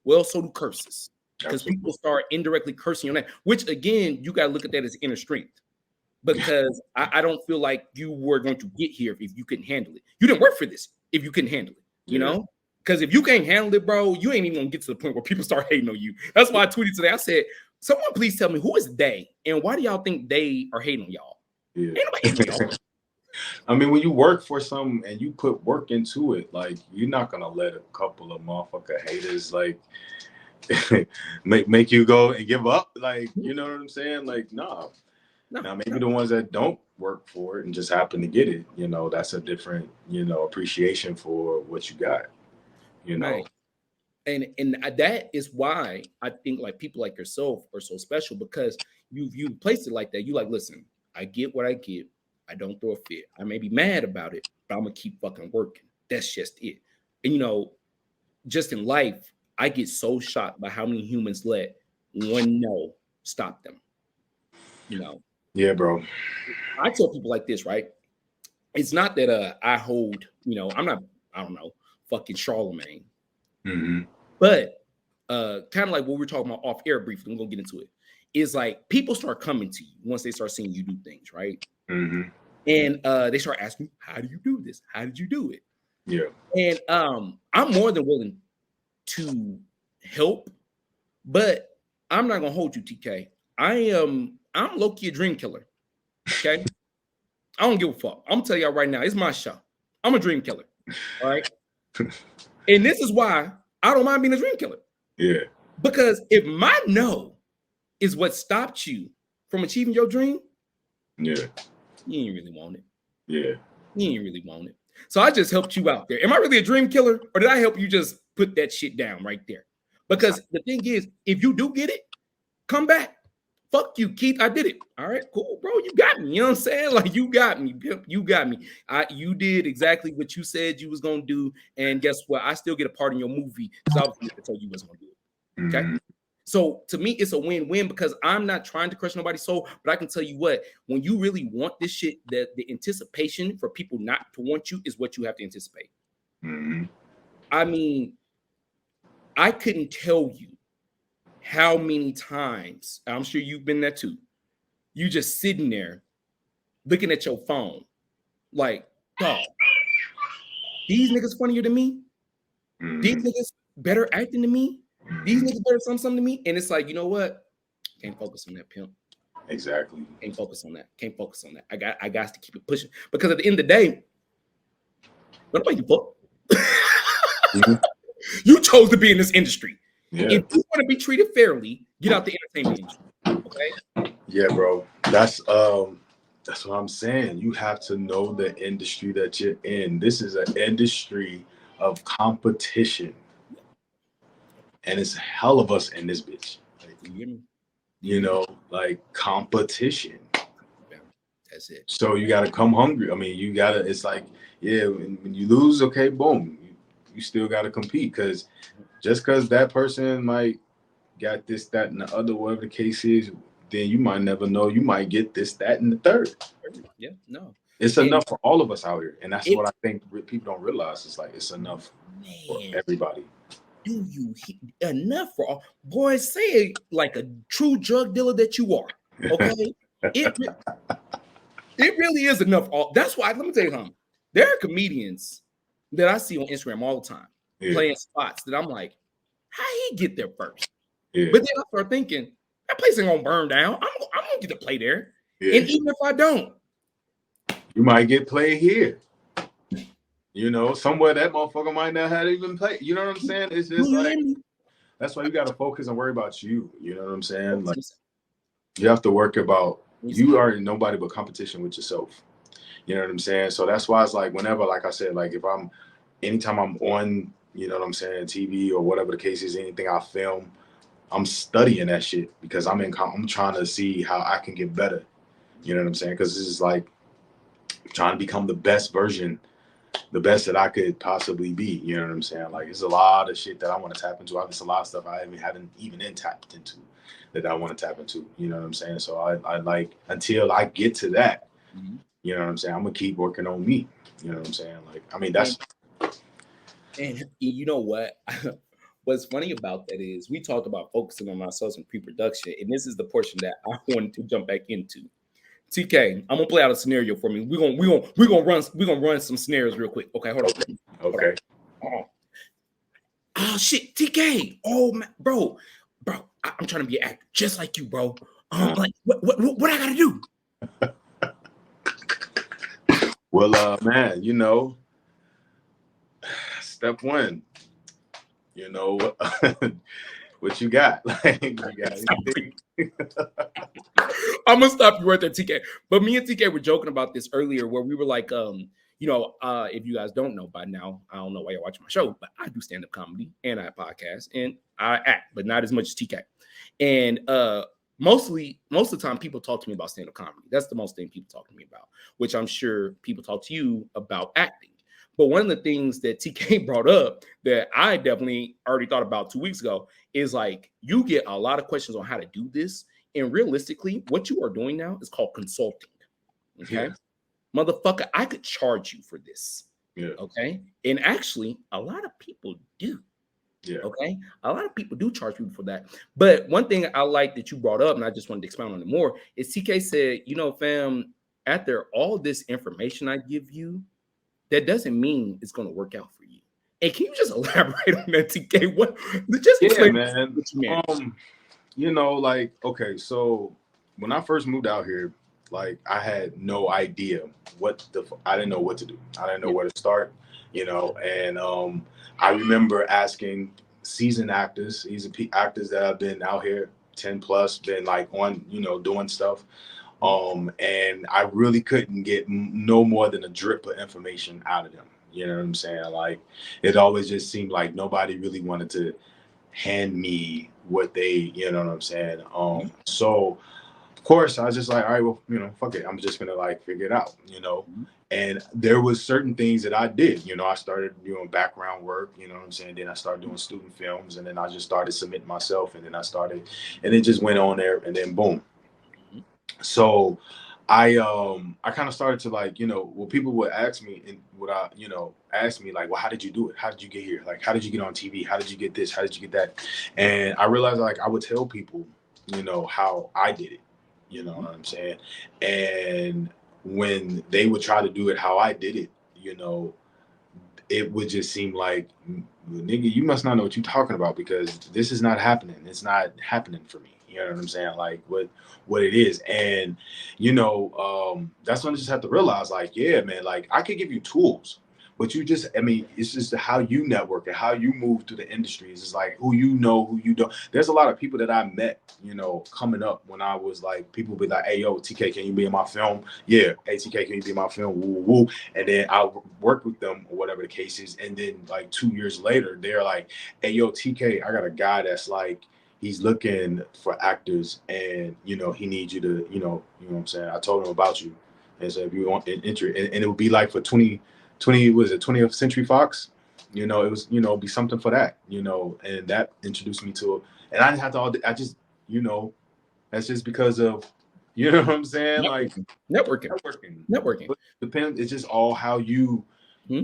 well, so do curses. Because people start indirectly cursing on that, which again, you got to look at that as inner strength. Because I don't feel like you were going to get here if you couldn't handle it. You didn't work for this if you couldn't handle it, you know? Because if you can't handle it, bro, you ain't even gonna get to the point where people start hating on you. That's why I tweeted today. I said, someone please tell me who is they and why do y'all think they are hating on y'all? Yeah. I mean, when you work for something and you put work into it, like you're not gonna let a couple of motherfucker haters like make you go and give up. Like, you know what I'm saying? Like, no. Now maybe the ones that don't work for it and just happen to get it, you know, that's a different, you know, appreciation for what you got. You know. Right. And that is why I think like people like yourself are so special because you placed it like that. You like, listen, I get what I get. I don't throw a fit. I may be mad about it, but I'm gonna keep fucking working. That's just it. And you know, just in life, I get so shocked by how many humans let one no stop them. You know. Yeah, bro. I tell people like this, right? It's not that I hold, you know, I don't know, fucking Charlemagne. But kind of like what we're talking about off air briefly, I'm gonna get into it. Is like people start coming to you once they start seeing you do things, right? Mm-hmm. And they start asking, how do you do this? How did you do it? Yeah. And I'm more than willing to help, but I'm not gonna hold you, TK. I'm low-key a dream killer. Okay. I don't give a fuck. I'm gonna tell y'all right now, it's my show. I'm a dream killer. All right. And this is why I don't mind being a dream killer. Yeah. Because if my no is what stopped you from achieving your dream, yeah, you ain't really want it. Yeah. You ain't really want it. So I just helped you out there. Am I really a dream killer, or did I help you just put that shit down right there? Because the thing is, if you do get it, come back. Fuck you, Keith. I did it. All right, cool, bro. You got me. You know what I'm saying? Like, you got me. You got me. You did exactly what you said you was gonna do. And guess what? I still get a part in your movie because I was going to tell you wasn't gonna do it. Okay. Mm-hmm. So to me, it's a win-win because I'm not trying to crush nobody's soul, but I can tell you what, when you really want this shit, the anticipation for people not to want you is what you have to anticipate. Mm-hmm. I mean, I couldn't tell you how many times, I'm sure you've been there too, you just sitting there looking at your phone like, dog, these niggas funnier than me? Mm-hmm. These niggas better acting than me? These niggas better something to me? And it's like, you know what? Can't focus on that, pimp. Exactly. Can't focus on that. Can't focus on that. I got to keep it pushing. Because at the end of the day, nobody give a fuck. Mm-hmm. You chose to be in this industry. Yeah. If you want to be treated fairly, get out the entertainment industry. Okay? Yeah, bro. That's what I'm saying. You have to know the industry that you're in. This is an industry of competition. And it's a hell of us in this bitch. Like, you know, like competition. Yeah, that's it. So you got to come hungry. I mean, you got to, it's like, yeah, when you lose, okay, boom. You still got to compete because just because that person might got this, that, and the other, whatever the case is, then you might never know. You might get this, that, and the third. Yeah, no. It's enough for all of us out here. And that's what I think people don't realize. It's like, it's enough for everybody. Do you enough for all? Boy, say it like a true drug dealer that you are. Okay, it really is enough. That's why. Let me tell you something. There are comedians that I see on Instagram all the time playing spots that I'm like, how he get there first? Yeah. But then I start thinking that place ain't gonna burn down. I'm gonna get to play there, and even if I don't, you might get played here. You know, somewhere that motherfucker might not have even played. You know what I'm saying? It's just like, that's why you got to focus and worry about you. You know what I'm saying? Like, you have to work about, you are nobody but competition with yourself. You know what I'm saying? So that's why it's like, whenever, like I said, like anytime I'm on, you know what I'm saying, TV or whatever the case is, anything I film, I'm studying that shit because I'm trying to see how I can get better. You know what I'm saying? Because this is like trying to become the best version, the best that I could possibly be. You know what I'm saying? Like, it's a lot of shit that I want to tap into. There's a lot of stuff I haven't even tapped into that I want to tap into. You know what I'm saying? So I like, until I get to that, you know what I'm saying, I'm gonna keep working on me. You know what I'm saying? Like, I mean, that's. And you know what? What's funny about that is we talked about focusing on ourselves in pre-production, and this is the portion that I wanted to jump back into. TK, I'm gonna play out a scenario for me. We're gonna run some scenarios real quick. Okay, hold on. Okay. Hold on. Oh shit, TK. Oh man, bro, I'm trying to be an actor just like you, bro. Like what I gotta do? Well, man, you know, step one, you know, what you got? Like, you got anything? I'm gonna stop you right there, TK. But me and TK were joking about this earlier, where we were like, you know, if you guys don't know by now, I don't know why you're watching my show, but I do stand-up comedy and I podcast and I act, but not as much as TK. And most of the time, people talk to me about stand-up comedy. That's the most thing people talk to me about, which I'm sure people talk to you about acting. But one of the things that TK brought up that I definitely already thought about 2 weeks ago is like, you get a lot of questions on how to do this. And realistically, what you are doing now is called consulting. Okay. Yeah. Motherfucker, I could charge you for this. Yeah. Okay. And actually, a lot of people do. Yeah. Okay. A lot of people do charge people for that. But one thing I like that you brought up, and I just wanted to expound on it more, is TK said, you know, fam, after all this information I give you, that doesn't mean it's going to work out for you. And can you just elaborate on that, TK? What? Just explain, man. What you meant. You know, like, okay, so when I first moved out here, like, I had no idea I didn't know what to do. I didn't know where to start, you know, and I remember asking seasoned actors, these are actors that have been out here 10 plus, been like on, you know, doing stuff. And I really couldn't get no more than a drip of information out of them. You know what I'm saying? Like, it always just seemed like nobody really wanted to hand me what they, you know what I'm saying? So of course I was just like, all right, well, you know, fuck it. I'm just gonna like figure it out, you know. And there was certain things that I did, you know, I started doing background work, you know what I'm saying? Then I started doing student films, and then I just started submitting myself, and then and it just went on there, and then boom. So I kind of started to, like, you know, well, people would ask me, and ask me like, well, how did you do it? How did you get here? Like, how did you get on TV? How did you get this? How did you get that? And I realized, like, I would tell people, you know, how I did it, you know what I'm saying? And when they would try to do it how I did it, you know, it would just seem like, nigga, you must not know what you're talking about, because this is not happening. It's not happening for me. You know what I'm saying? Like, what it is. And, you know, that's when I just have to realize, like, yeah, man, like, I could give you tools, but it's just how you network and how you move through the industries. It's like who you know, who you don't. There's a lot of people that I met, you know, coming up when I was like, people be like, hey, yo, TK, can you be in my film? Yeah. Hey, TK, can you be in my film? Woo, woo. And then I'll work with them or whatever the case is. And then like 2 years later, they're like, hey, yo, TK, I got a guy that's like, he's looking for actors, and, you know, he needs you to, you know what I'm saying? I told him about you. And so if you want an entry, and it would be like for 20th Century Fox, you know, it was, you know, be something for that, you know, and that introduced me to it. And I didn't have to, I just, you know, that's just because of, you know what I'm saying? Networking. But it depends. It's just all how you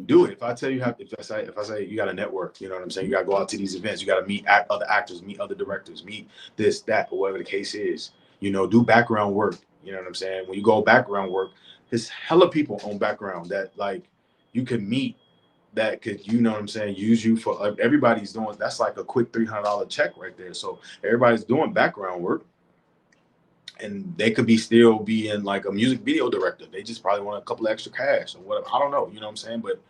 do it. If I tell you how, if I say you got to network, you know what I'm saying? You got to go out to these events. You got to meet other actors, meet other directors, meet this, that, or whatever the case is. You know, do background work. You know what I'm saying? When you go background work, there's hella people on background that like you can meet that could, you know what I'm saying, use you for. Like, everybody's doing. That's like a quick $300 check right there. So everybody's doing background work. And they could still be in like a music video director. They just probably want a couple of extra cash or whatever. I don't know. You know what I'm saying? But,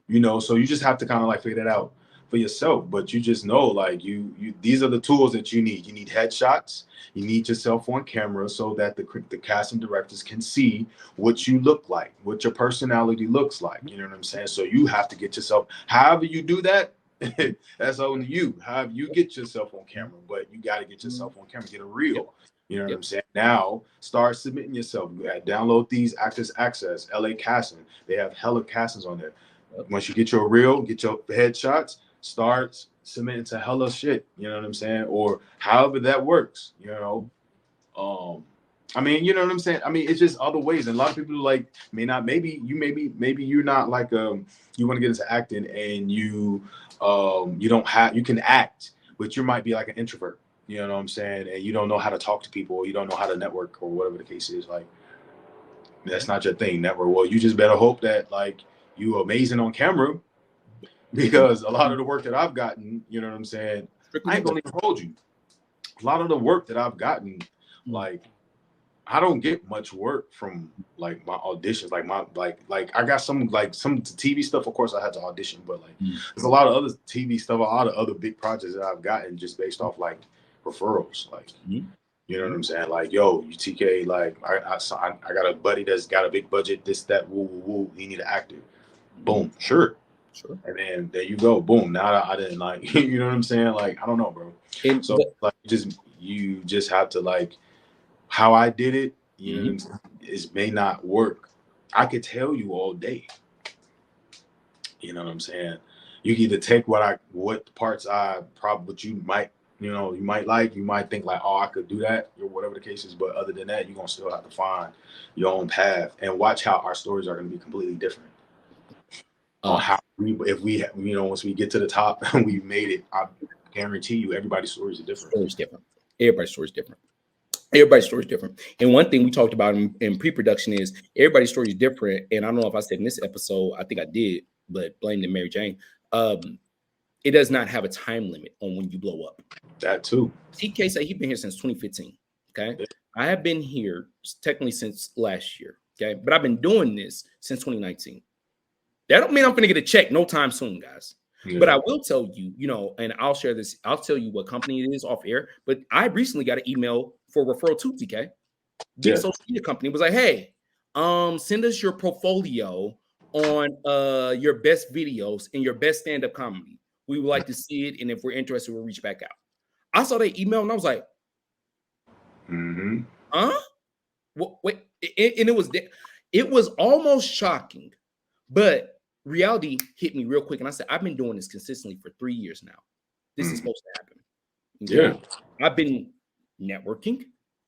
you know, so you just have to kind of like figure that out for yourself. But you just know, like, you these are the tools that you need. You need headshots. You need yourself on camera so that the casting directors can see what you look like, what your personality looks like. You know what I'm saying? So you have to get yourself, however you do that, that's on you. However you get yourself on camera, but you got to get yourself on camera, get a reel. You know what I'm saying? Now, start submitting yourself. Download these Actors Access, LA Casting. They have hella castings on there. Once you get your reel, get your headshots, start submitting to hella shit. You know what I'm saying? Or however that works, you know. I mean, you know what I'm saying? I mean, it's just other ways. And a lot of people like maybe you're not like you want to get into acting and you can act, but you might be like an introvert. You know what I'm saying? And you don't know how to talk to people, or you don't know how to network, or whatever the case is. Like, that's not your thing, network. Well, you just better hope that like you're amazing on camera, because a lot of the work that I've gotten, you know what I'm saying? I ain't gonna even hold you. A lot of the work that I've gotten, like, I don't get much work from like my auditions. Like I got some TV stuff. Of course, I had to audition, but like there's a lot of other TV stuff, a lot of other big projects that I've gotten just based off like referrals. Like, you know what I'm saying? Like, yo, you TK, like I got a buddy that's got a big budget, this, that, woo, woo, woo. He need an actor. Boom, sure. And then there you go. Boom. Now I didn't like, you know what I'm saying? Like, I don't know, bro. And so like you just have to like, how I did it, you know, it may not work. I could tell you all day. You know what I'm saying? You can either take what parts what you might, you know, you might like, you might think like, oh, I could do that, or whatever the case is. But other than that, you're gonna still have to find your own path and watch how our stories are gonna be completely different. On how if we, you know, once we get to the top and we made it, I guarantee you, everybody's stories are different. Everybody's story is different. Everybody's story is different. And one thing we talked about in pre-production is everybody's story is different. And I don't know if I said in this episode, I think I did, but blame the Mary Jane. It does not have a time limit on when you blow up. That too. TK said he's been here since 2015. Okay. Yeah. I have been here technically since last year. Okay. But I've been doing this since 2019. That don't mean I'm going to get a check no time soon, guys. Yeah. But I will tell you, you know, and I'll share this. I'll tell you what company it is off air. But I recently got an email for referral to TK. Big social media company was like, hey, send us your portfolio on your best videos and your best stand-up comedy. We would like to see it. And if we're interested, we'll reach back out. I saw that email and I was like, huh? Wait. And it was almost shocking, but reality hit me real quick. And I said, I've been doing this consistently for 3 years now. This is supposed to happen. Okay? Yeah. I've been networking.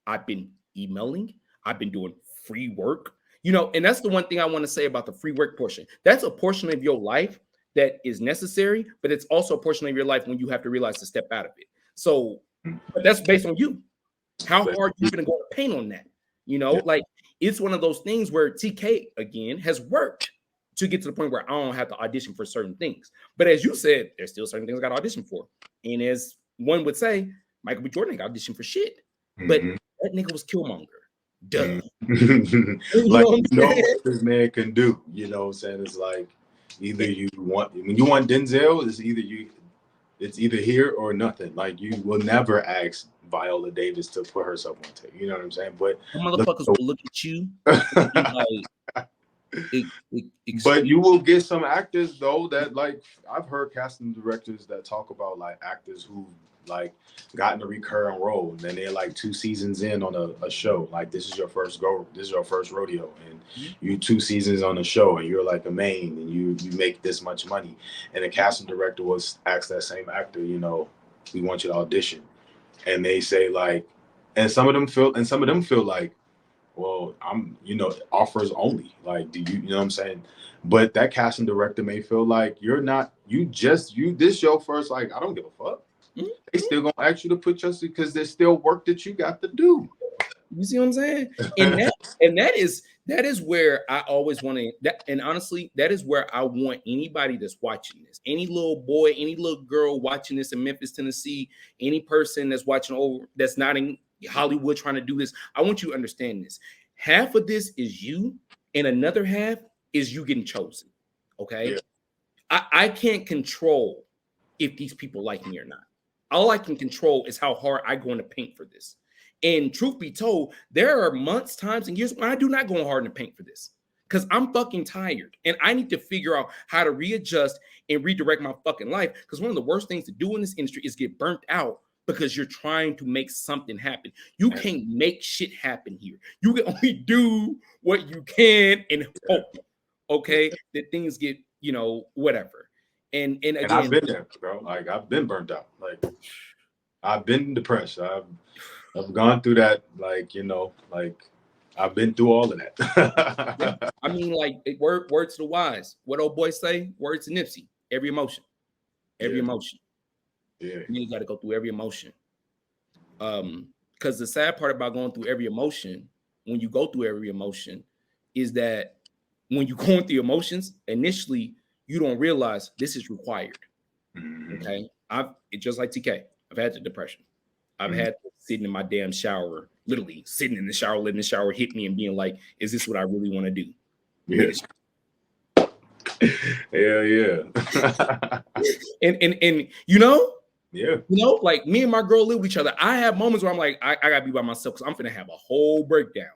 I've been emailing. I've been doing free work. You know, and that's the one thing I want to say about the free work portion. That's a portion of your life that is necessary, but it's also a portion of your life when you have to realize to step out of it. So but that's based on you. How hard you're going to go to paint on that? You know, like it's one of those things where TK, again, has worked to get to the point where I don't have to audition for certain things. But as you said, there's still certain things I got to audition for. And as one would say, Michael B. Jordan got auditioned for shit. But that nigga was Killmonger. Duh. Like, you know what this man can do. You know what I'm saying? It's like either you want, when you want Denzel, it's either here or nothing. Like you will never ask Viola Davis to put herself on tape. You know what I'm saying? But motherfuckers will look at you like, but you will get some actors though that, like, I've heard casting directors that talk about like actors who like gotten a recurring role and then they're like 2 seasons in on a show. Like this is your first rodeo, and you 2 seasons on the show and you're like a main and you make this much money, and the casting director was asked that same actor, you know, we want you to audition, and they say like, and some of them feel like, well, I'm, you know, offers only. Like, do you know what I'm saying? But that casting director may feel like this your first, like, I don't give a fuck. They still gonna ask you to put your, because there's still work that you got to do. You see what I'm saying? And that is where I always want to, and honestly, that is where I want anybody that's watching this, any little boy, any little girl watching this in Memphis, Tennessee, any person that's watching over, that's not in Hollywood trying to do this. I want you to understand this. Half of this is you, and another half is you getting chosen. Okay. Yeah. I can't control if these people like me or not. All I can control is how hard I go in the paint for this. And truth be told, there are months, times, and years when I do not go hard in the paint for this because I'm fucking tired and I need to figure out how to readjust and redirect my fucking life. Because one of the worst things to do in this industry is get burnt out because you're trying to make something happen. You can't make shit happen here. You can only do what you can and hope, okay, that things get, you know, whatever. And again, I've been there, bro. Like I've been burnt out. Like I've been depressed. I've gone through that. Like, you know, like I've been through all of that. Yeah. I mean, like words to the wise. What old boy say? Words to Nipsey. Every emotion. Emotion. Yeah. You got to go through every emotion. Because the sad part about going through every emotion, when you go through every emotion, is that when you're going through emotions, initially you don't realize this is required. Okay. It's just like TK. I've had the depression. I've had sitting in my damn shower, literally sitting in the shower, letting the shower hit me and being like, is this what I really want to do? Yes. Yeah. and you know, yeah, you know, like me and my girl live with each other. I have moments where I'm like, I gotta be by myself because I'm gonna have a whole breakdown.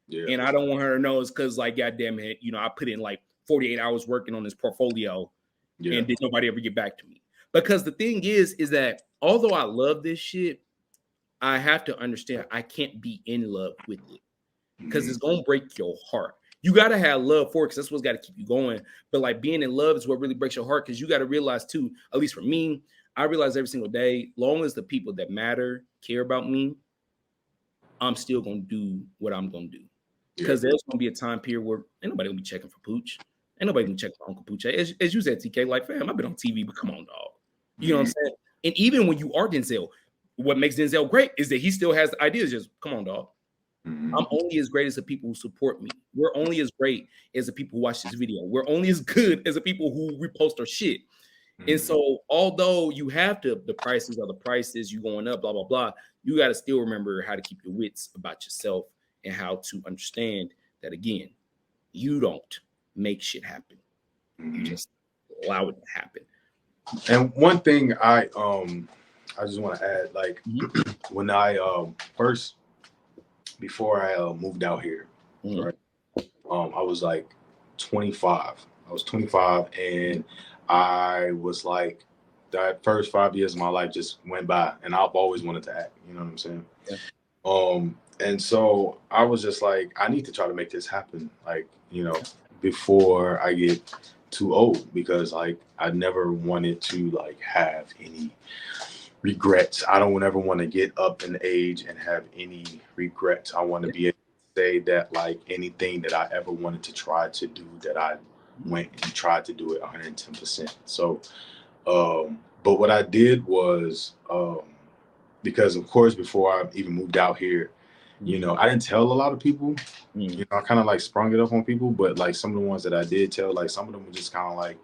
Yeah. And I don't want her to know it's because, like, goddamn it, you know, I put in like 48 hours working on this portfolio and did nobody ever get back to me. Because the thing is that although I love this shit, I have to understand I can't be in love with it because it's gonna break your heart. You gotta have love for it because that's what's got to keep you going. But like being in love is what really breaks your heart because you got to realize too, at least for me, I realize every single day, long as the people that matter care about me, I'm still gonna do what I'm gonna do. Because there's gonna be a time period where ain't nobody gonna be checking for Pooch. Ain't nobody gonna check for Uncle Pooch. As you said, TK, like, fam, I've been on TV, but come on, dog. You know what I'm saying? And even when you are Denzel, what makes Denzel great is that he still has the ideas. Just come on, dog. I'm only as great as the people who support me. We're only as great as the people who watch this video. We're only as good as the people who repost our shit. And so, although you have the prices are the prices, you going up, blah, blah, blah, you got to still remember how to keep your wits about yourself and how to understand that, again, you don't make shit happen. You just allow it to happen. And one thing I just want to add, like when I first, before I moved out here, right? I was like 25. I was 25, and I was like, that first 5 years of my life just went by, and I've always wanted to act. You know what I'm saying? Yeah. And so I was just like, I need to try to make this happen, like, you know, before I get too old, because like I never wanted to like have any regrets. I don't ever want to get up in age and have any regrets. I want to be able to say that like anything that I ever wanted to try to do, that I went and tried to do it 110%. So, but what I did was, because of course, before I even moved out here, you know, I didn't tell a lot of people, you know, I kind of like sprung it up on people, but like some of the ones that I did tell, like some of them were just kind of like,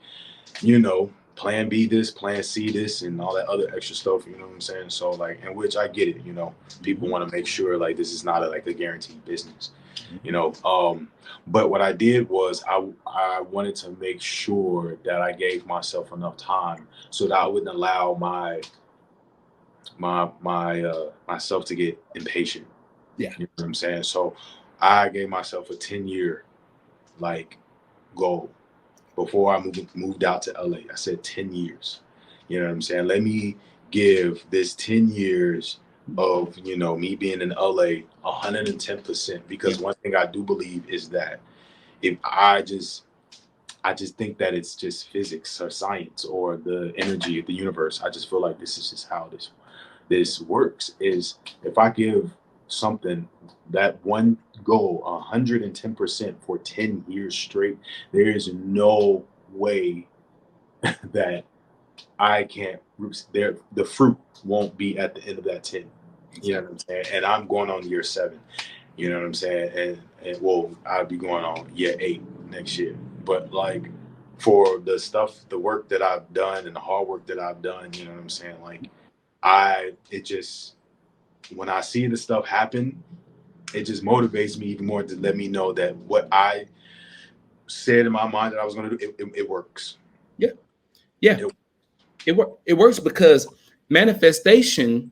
you know, plan B this, plan C this, and all that other extra stuff, you know what I'm saying? So like, in which I get it, you know, people want to make sure like this is not like a guaranteed business, you know. But what I did was I wanted to make sure that I gave myself enough time so that I wouldn't allow myself to get impatient. Yeah, you know what I'm saying? So I gave myself a 10-year like goal before I moved out to LA. I said 10 years. You know what I'm saying? Let me give this 10 years of, you know, me being in LA 110%, because one thing I do believe is that if I just think that it's just physics or science or the energy of the universe. I just feel like this is just how this works, is if I give something, that one goal 110% for 10 years straight, there is no way that I can't, the fruit won't be at the end of that 10. You know what I'm saying? And I'm going on year 7. You know what I'm saying? And well, I'll be going on year 8 next year. But like for the work that I've done and the hard work that I've done, you know what I'm saying? Like when I see the stuff happen, it just motivates me even more to let me know that what I said in my mind that I was going to do, it works. Yeah. Yeah. It works because manifestation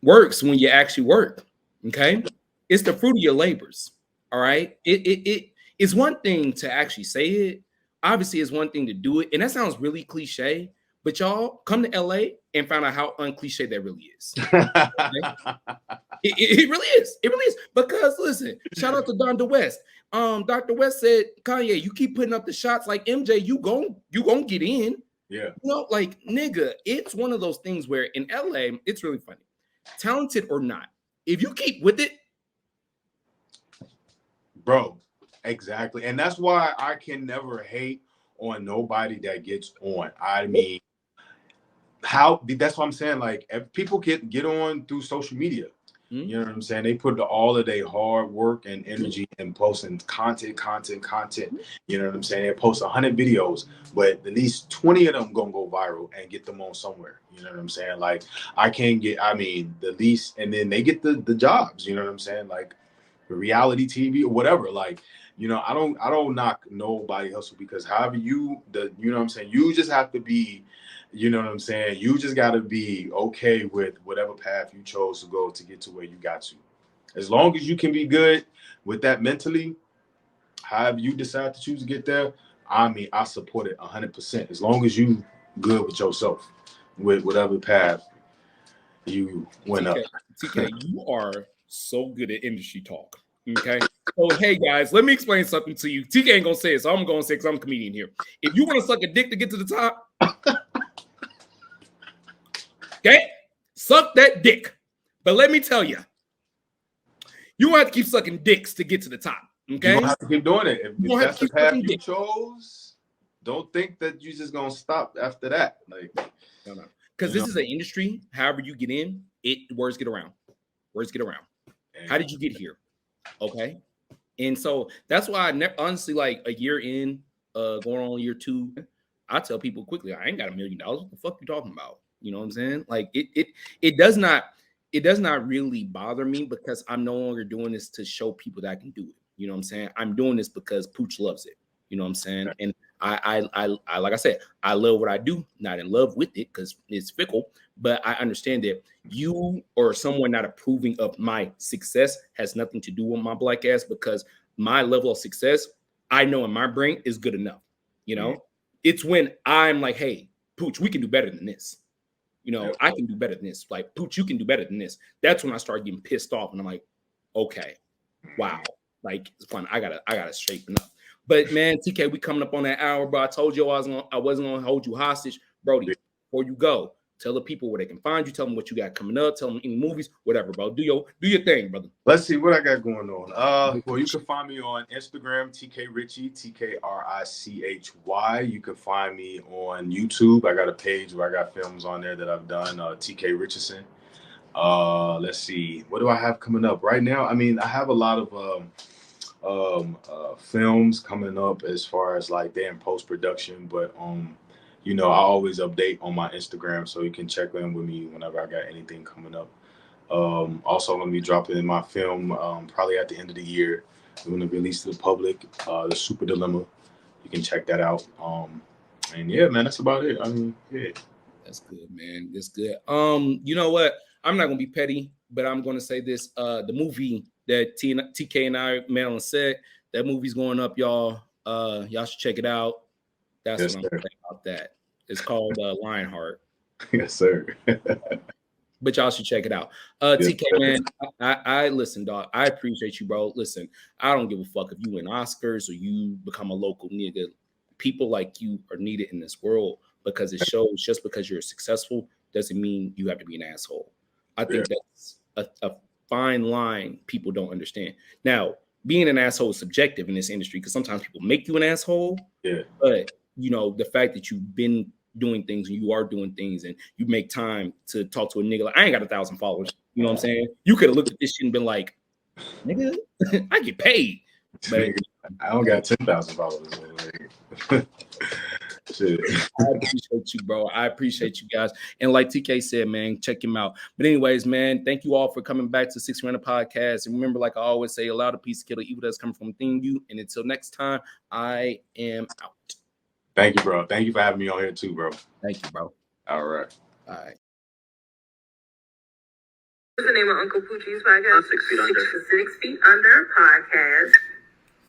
works when you actually work. Okay. It's the fruit of your labors. All right. It's one thing to actually say it. Obviously, it's one thing to do it. And that sounds really cliche, but y'all come to LA and find out how uncliche that really is. Okay? It really is. It really is. Because listen, shout out to Dr. West. Dr. West said, Kanye, you keep putting up the shots like MJ, you gon' get in. Yeah. You know, like nigga, it's one of those things where in LA, it's really funny. Talented or not, if you keep with it, bro, exactly. And that's why I can never hate on nobody that gets on. I mean, that's what I'm saying. Like, if people get on through social media, you know what I'm saying? They put all of their hard work and energy in posting content. You know what I'm saying? They post 100 videos, but at least 20 of them gonna go viral and get them on somewhere. You know what I'm saying? Like, the least, and then they get the jobs. You know what I'm saying? Like, reality TV or whatever. Like, you know, I don't knock nobody else, because however you know what I'm saying? You just have to be, you know what I'm saying? You just got to be okay with whatever path you chose to go to get to where you got to. As long as you can be good with that mentally, however you decide to choose to get there, I mean, I support it 100%. As long as you good with yourself, with whatever path you went up. TK, you are so good at industry talk. Okay. So, hey guys, let me explain something to you. TK ain't gonna say it, so I'm gonna say it because I'm a comedian here. If you want to suck a dick to get to the top, okay, suck that dick. But let me tell you, you won't have to keep sucking dicks to get to the top. Okay, you don't have to keep doing it. If that's the path you chose, don't think that you're just gonna stop after that. Like, no. Because this is an industry. However you get in, words get around. Words get around. How did you get here? Okay. And so that's why I honestly, like a year in, going on year 2, I tell people quickly, I ain't got $1 million. What the fuck you talking about? You know what I'm saying? Like it does not really bother me because I'm no longer doing this to show people that I can do it. You know what I'm saying? I'm doing this because Pooch loves it. You know what I'm saying? And I like I said, I love what I do, not in love with it because it's fickle, but I understand that you or someone not approving of my success has nothing to do with my black ass because my level of success, I know in my brain is good enough. You know, it's when I'm like, hey, Pooch, we can do better than this. You know, I can do better than this. Like, Pooch, you can do better than this. That's when I start getting pissed off and I'm like, okay, wow, like it's fun. I gotta straighten up. But man, TK, we coming up on that hour, bro. I told you I wasn't gonna hold you hostage, Brody. Before you go, tell the people where they can find you. Tell them what you got coming up. Tell them any movies, whatever, bro. Do your thing, brother. Let's see what I got going on. Well, you can find me on Instagram, TK Richie, TKRICHY. You can find me on YouTube. I got a page where I got films on there that I've done. TK Richardson. Let's see, what do I have coming up right now? I mean, I have a lot of films coming up as far as like they're in post-production, but you know, I always update on my Instagram, so you can check in with me whenever I got anything coming up. Also, I'm gonna be dropping my film probably at the end of the year. I'm gonna release to the public, The Super Dilemma. You can check that out. And yeah, man, that's about it. I mean, yeah. That's good, man. That's good. You know what? I'm not gonna be petty, but I'm gonna say this. The movie that TK and I met on set, that movie's going up, y'all. Y'all should check it out. That's what I'm saying about that. It's called Lionheart. Yes, sir. But y'all should check it out. TK, man, I listen, dog. I appreciate you, bro. Listen, I don't give a fuck if you win Oscars or you become a local nigga. People like you are needed in this world because it shows just because you're successful doesn't mean you have to be an asshole. I think that's a fine line people don't understand. Now, being an asshole is subjective in this industry because sometimes people make you an asshole. Yeah. But, you know, the fact that you've been doing things and you are doing things and you make time to talk to a nigga like, I ain't got 1,000 followers. You know what I'm saying? You could have looked at this shit and been like, nigga, I get paid. But I don't got 10,000 followers. Shit. I appreciate you, bro. I appreciate you guys. And like TK said, man, check him out. But anyways, man, thank you all for coming back to 6 Random Podcast. And remember, like I always say, allow the peace to kill the evil that's coming from within you. And until next time, I am out. Thank you, bro. Thank you for having me on here too, bro. Thank you, bro. All right. All right. What's the name of Uncle Poochie's podcast? 6 Feet Under. 6 Feet Under podcast.